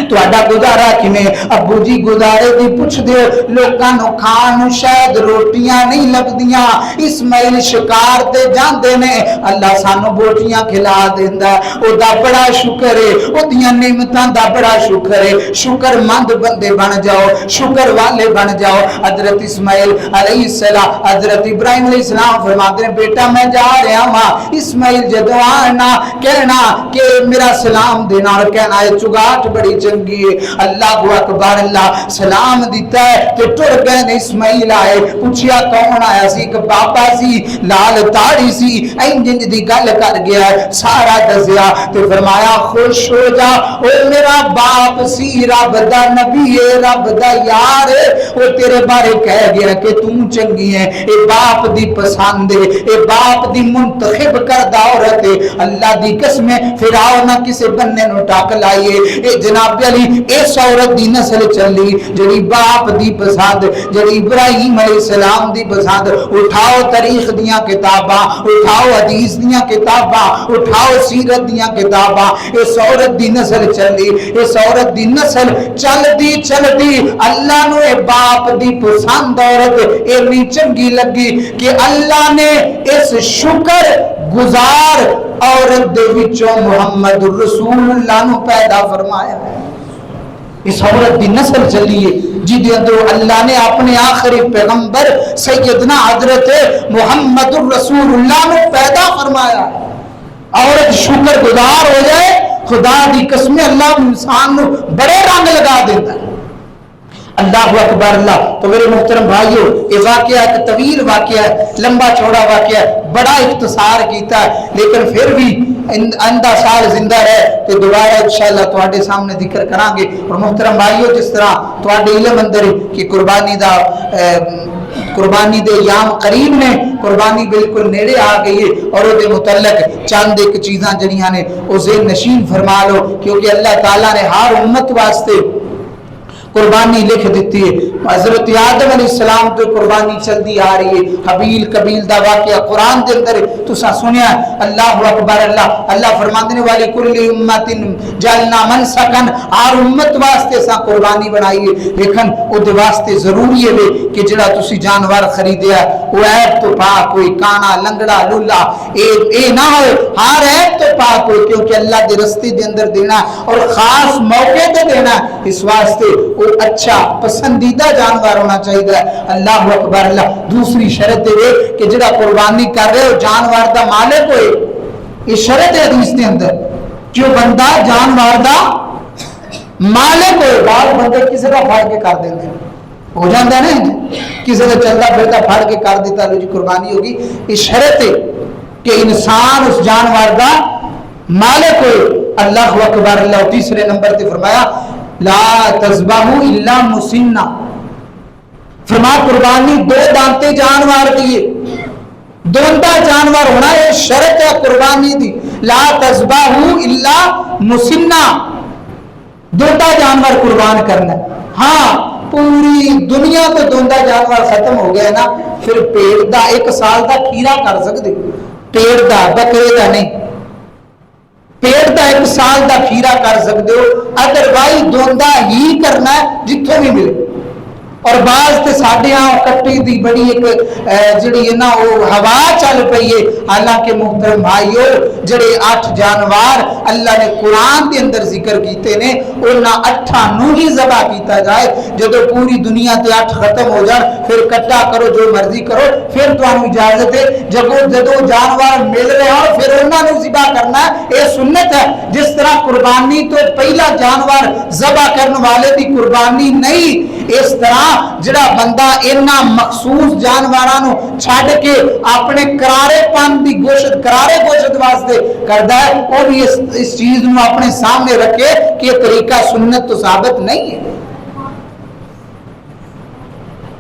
تواڈا گزارا کیویں؟ ابو جی گزارے دی پوچھ دیو لوکاں نو کھان شاید روٹیاں نہیں لبدیاں. اسماعیل شکار تے جاندے نے اللہ سانو بوٹیاں کھلا دیندا او دا بڑا شکر ہے او دیاں نعمتاں دا بڑا شکر ہے. شکر مند بندے بن جاؤ شکر والے بن جاؤ. حضرت اسماعیل علیہ السلام حضرت ابراہیم علیہ السلام فرماتے ہیں بیٹا میں جا رہا ہاں. اسماعیل جدوں آنا کہنا کہ میرا سلام دینا اور کہنا ہے چگاٹ بڑی چنگی ہے. اللہ اکبر اللہ. سلام دیتا ہے تے ٹر گئے نے. اسماعیل آئے پوچھیا کون آیا سی؟ کہ بابا سی لال داڑھی سی انج دی گل کر گیا سارا دسیا. تے فرمایا خوش ہو جا او میرا باپ سی رب دا نبی ہے رب دا یار ہے. او تیرے بارے کہہ گیا کہ تم چنگی ہے. اے باپ دی پسند ہے اے باپ دی منتخب کردہ عورت ہے. اللہ دی قسم فرعون کسے بننے نو ٹاک لائیے. اے جناب علی اس عورت دی نسل چلی جڑی باپ دی پسند جڑی ابراہیم علیہ السلام دی پسند. اٹھاؤ تاریخ دیاں کتاباں اٹھاؤ حدیث دیاں کتاباں اٹھاؤ سیرت دیاں کتاباں. اس عورت دی نسل چلی اس عورت دی نسل چلدی چلدی اللہ نو اے باپ دی پسند عورت اتنی چنگی لگی کہ اللہ نے اس شکر گزار عورت دے وچوں محمد رسول اللہ نو پیدا فرمایا. اس عورت دی نسل چلی ہے جدے اندر اللہ نے اپنے آخری پیغمبر سیدنا حضرت محمد رسول اللہ نو پیدا فرمایا. عورت شکر گزار ہو جائے خدا دی قسم اللہ انسان نو بڑے رنگ لگا دیتا ہے. اللہ اکبر اللہ. تو میرے محترم بھائیو یہ واقعہ ایک طویل واقعہ ہے, لمبا چوڑا واقعہ ہے, بڑا اختصار کیتا ہے, لیکن پھر بھی آئندہ سال زندہ رہے تو دوبارہ انشاءاللہ تواڈے سامنے ذکر کران گے. اور محترم بھائیو جس طرح تواڈے علم اندر کہ قربانی دے ایام قریب نے, قربانی بالکل نیڑے آ گئی ہے, اور وہ دے متعلق چند ایک چیزاں جڑیاں نے وہ ذہن نشین فرما لو, کیونکہ اللہ تعالیٰ نے ہر امت واسطے قربانی لکھ دیتی ہے. حضرت آدم علیہ السلام تو قربانی چلتی آ رہی ہے, حبیل قبیل دا واقعہ قرآن دے اندر تسا سنیا. اللہ اکبر اللہ. اللہ فرماندے نے والی کل امت جعلنا منسکا, ہر امت واسطے سا قربانی بنائی ہے, لیکن او دے واسطے ضروری ہے کہ جڑا تسی جانور خریدیا وہ عیب تو پاک ہوئی, کانا لنگڑا لولا اے نہ ہوئے, ہر عیب تو پاک ہوئے, کیونکہ اللہ دے رستے دے اندر دینا اور خاص موقع تے دینا, اس واسطے وہ اچھا پسندیدہ جانور ہونا چاہیے. اللہ اکبر اللہ. دوسری شرط ہے کہ جڑا قربانی کر رہے ہو جانور دا مالک ہوئے, یہ شرط ہے حدیث دے اندر, جو بندہ جانور دا مالک ہوئے. بعض بندے کسی کا پھاڑ کے کر دیندے ہو جاندہ ہے نا, کسی کا چلتا پھرتا پھاڑ کے کر دیتا لو جی قربانی ہوگی. یہ شرط ہے کہ انسان اس جانور دا مالک ہوئے. اللہ اکبر اللہ. تیسرے نمبر تے فرمایا لا تذبحوا الا مسنہ, فرما قربانی دو دانتے جانور دیے, دوندا جانور ہونا یہ شرط ہے قربانی دی. لا تذبحوا الا مسنہ, دوندا جانور قربان کرنا. ہاں پوری دنیا تو دوندا جانور ختم ہو گیا نا, پھر پیڑ دا ایک سال دا کھیرا کر سکتے, پیڑ دا بکرے دا نہیں, پیڑ دا ایک سال دا کھیرا کر سکتے ہو, ادروائز دوندا ہی کرنا ہے جتوں بھی ملے. اور بعض تے ساڈے ہاں کٹی دی بڑی ایک جڑی ہے نا وہ ہوا چل پئی ہے. حالانکہ محترم بھائیو جڑے 8 جانوار اللہ نے قرآن دے اندر ذکر کیتے نے انہاں 8 نو ہی ذبح کیتا جائے. جدو پوری دنیا تے 8 ختم ہو جان پھر کٹا کرو جو مرضی کرو, پھر تانوں اجازت ہے جدو جانوار مل رہے ہو پھر انہاں نو ذبح کرنا ہے. یہ سنت ہے. جس طرح قربانی تو پہلا جانور ذبح کرنے والے دی قربانی نہیں, اس طرح جڑا بندہ اینا مخصوص جانورانو چھاڑ کے اپنے کرارے پن دی گوشت کرارے گوشت واسطے کردا ہے, اور بھی اس چیز نو اپنے سامنے رکھے کہ یہ طریقہ سنت تو ثابت نہیں ہے.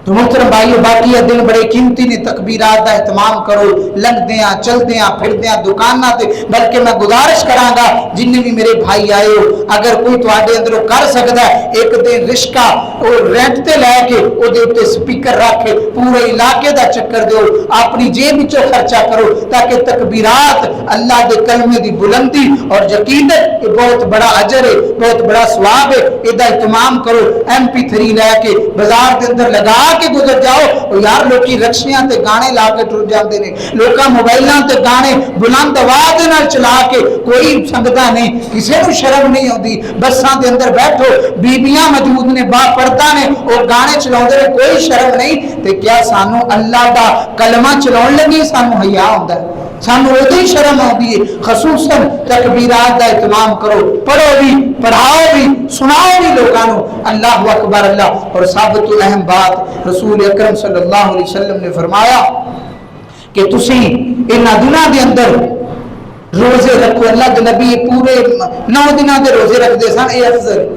تو محترم بھائیو باقی دن بڑے قیمتی نے, تکبیرات کا اہتمام کرو, لنگدیاں چلدیاں پھردیاں دکاناں تے. بلکہ میں گزارش کراں گا جن بھی میرے بھائی آئے ہو, اگر کوئی تواڈے اندروں کر سکدا ہے ایک دن رشکا اور رینٹ تے لے کے او دے تے سپیکر رکھ کے پورے علاقے دا چکر دیو, اپنی جیب وچوں خرچہ کرو تاکہ تکبیرات اللہ دے کلمے دی بلندی اور یقینت یہ بہت بڑا اجر ہے, بہت بڑا ثواب ہے. ادا اہتمام کرو. MP3 لے کے بازار دے اندر لگا کے گزر جاؤ. اور یار لوکی رکشیاں تے گانے لا کے ٹر جاندے نے, لوکاں موبائلاں تے گانے بلند آواز نال چلا کے کوئی سنگدا نہیں, کسی نو شرم نہیں ہوندی. بساں دے اندر بیٹھو بیبیاں موجود نے با پردہ نے اور گانے چلاوندے نے, کوئی شرم نہیں. تے کیا سانو اللہ دا کلمہ چلاون لگی سانو حیا ہوندا ہے, سانو اودی شرم آتی ہے. خصوصاً تکبیرات کا اہتمام کرو, پڑھو بھی پڑھاؤ بھی سناؤ بھی لوگوں. اللہ اکبر اللہ. اور سب تو اہم بات رسول اکرم صلی اللہ علیہ وسلم نے فرمایا کہ تسی انہاں دنوں دے اندر روزے رکھو. اللہ کے نبی پورے 9 دنوں دے روزے رکھتے سن, اے افضل.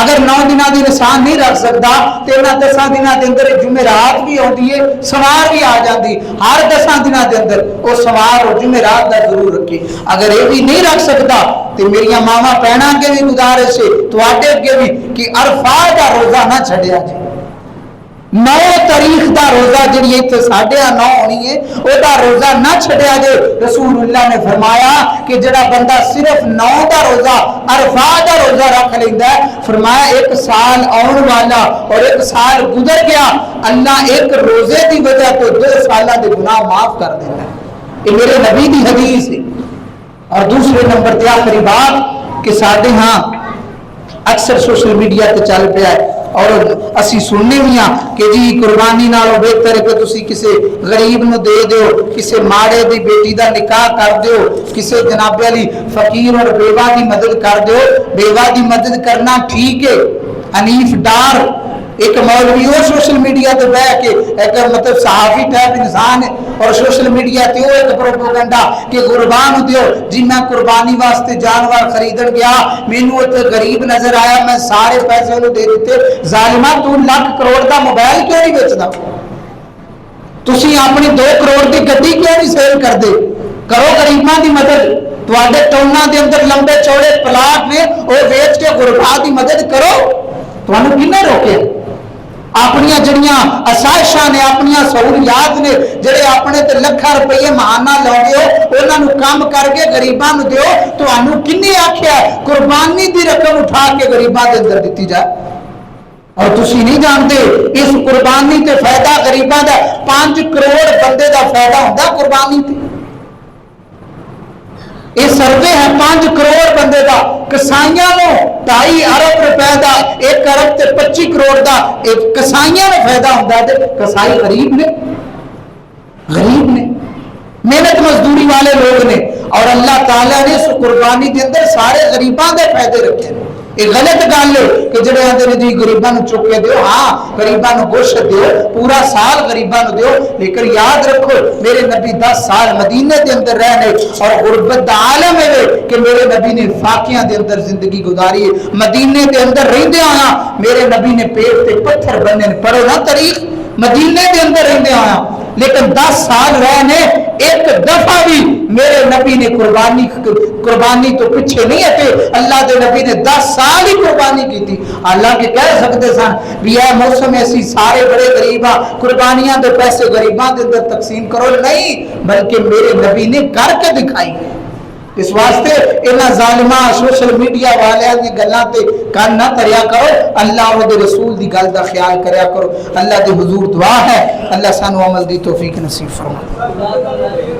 اگر 9 دنوں دی انسان نہیں رکھ سکتا تو انہاں 10 دنوں دے اندر جمعرات بھی آتی ہے, سوار بھی آ جاتی. ہر 10 دنوں دے اندر وہ سوار اور جمعرات کا ضرور رکھے. اگر یہ بھی نہیں رکھ سکتا تو میری ماما بہناں کے بھی گزارش ہے, تواڈے اگے بھی کہ عرفات کا روزہ نہ چھڈیا جائے. 9 تاریخ دا روزہ جڑی ایتھے 9:30 ہونی ہے او دا روزہ نہ چھڈیا جائے. رسول اللہ نے فرمایا کہ جڑا بندہ صرف 9 دا روزہ عرفات دا روزہ رکھ لیندا ہے, فرمایا 1 سال آن والا اور 1 سال گزر گیا, اللہ ایک روزے دی وجہ تو 2 سالاں دے گناہ معاف کر دیندا ہے. یہ میرے نبی دی حدیث ہے. اور دوسرے نمبر تے آخری بات کہ ساڈے ہاں اکثر سوشل میڈیا تے چل پیا ہے اور اسی سننے بھی ہاں کہ جی قربانی نالوں بہتر ہے کہ تسی کسے غریب نو دے دیو, کسے ماڑے دی بیٹی دا نکاح کر دیو, کسے جناب علی فقیر اور بیوہ دی مدد کر دیو. بیوہ دی مدد کرنا ٹھیک ہے, حنیف ڈار ایک مولوی اور سوشل میڈیا تے بہ کے ایک مطلب صحافی ٹائپ انسان ہے اور سوشل میڈیا تے وہ ایک پروپیگنڈا کہ قربان دیو جی میں قربانی واسطے جانور خریدن گیا مینوں تے غریب نظر آیا میں سارے پیسے انہوں دے دیتے ظالما تو لاکھ کروڑ دا موبائل کیوں نہیں بیچدا تسی اپنی 2 کروڑ دی گڈی کیوں نہیں سیل کر دے کرو غریباں دی مدد تواڈے ٹاؤناں دے اندر لمبے چوڑے پلاٹ نے وہ ویچ کے غربا دی مدد کرو تانوں کنے روکے اپنی جڑیاں آسائشاں نے اپنی سہولیات نے جڑے اپنے تے لکھاں روپے ماہانہ لاؤندے ہو انہاں نوں کم کر کے غریباں نوں دیو تانوں کنے آکھیا قربانی دی رقم اٹھا کے غریباں دے اندر دتی جائے اور تسی نہیں جانتے اس قربانی تے فائدہ غریباں دا 5 کروڑ بندے دا فائدہ ہوندا قربانی تے یہ سروے ہے 5 کروڑ بندے دا کسائیاں نو 2.5 ارب روپے دا 1 ارب تے 25 کروڑ دا کسائیاں نو فائدہ ہوندا تے کسائی غریب نے محنت مزدوری والے لوگ نے اور اللہ تعالیٰ نے اس قربانی دے اندر سارے غریباں دے فائدے رکھے ہیں یہ غلط گل ہے کہ جڑے آندے نے جی غریباں نو چک کے دیو ہاں غریباں نو گوشت دیو پورا سال غریباں نو دیو لیکن یاد رکھو میرے نبی 10 سال مدینے دے اندر رہنے اور غربت دا عالم ہے کہ میرے نبی نے فاقیاں دے اندر زندگی گزاری ہے مدینے دے اندر رہندے آیا میرے نبی نے پیٹ تے پتھر بننے پڑھو نا تاریخ مدینے دے اندر رہندے آیا لیکن 10 سال رہنے ایک دفعہ بھی میرے نبی نے قربانی تو پیچھے نہیں ہٹے اللہ دے نبی نے 10 سال ہی قربانی کی تھی حالانکہ کہہ سکتے سن بھی اے موسم ایسی سارے بڑے غریباں قربانیاں دے پیسے غریباں دے اندر تقسیم کرو نہیں بلکہ میرے نبی نے کر کے دکھائی اس واسطے انہاں ظالماں سوشل میڈیا والیاں دی گلاں تے کان نہ تریا کرو اللہ اور دے رسول دی گل دا خیال کریا کرو اللہ دے حضور دعا ہے اللہ سانو عمل دی توفیق نصیب فرمائے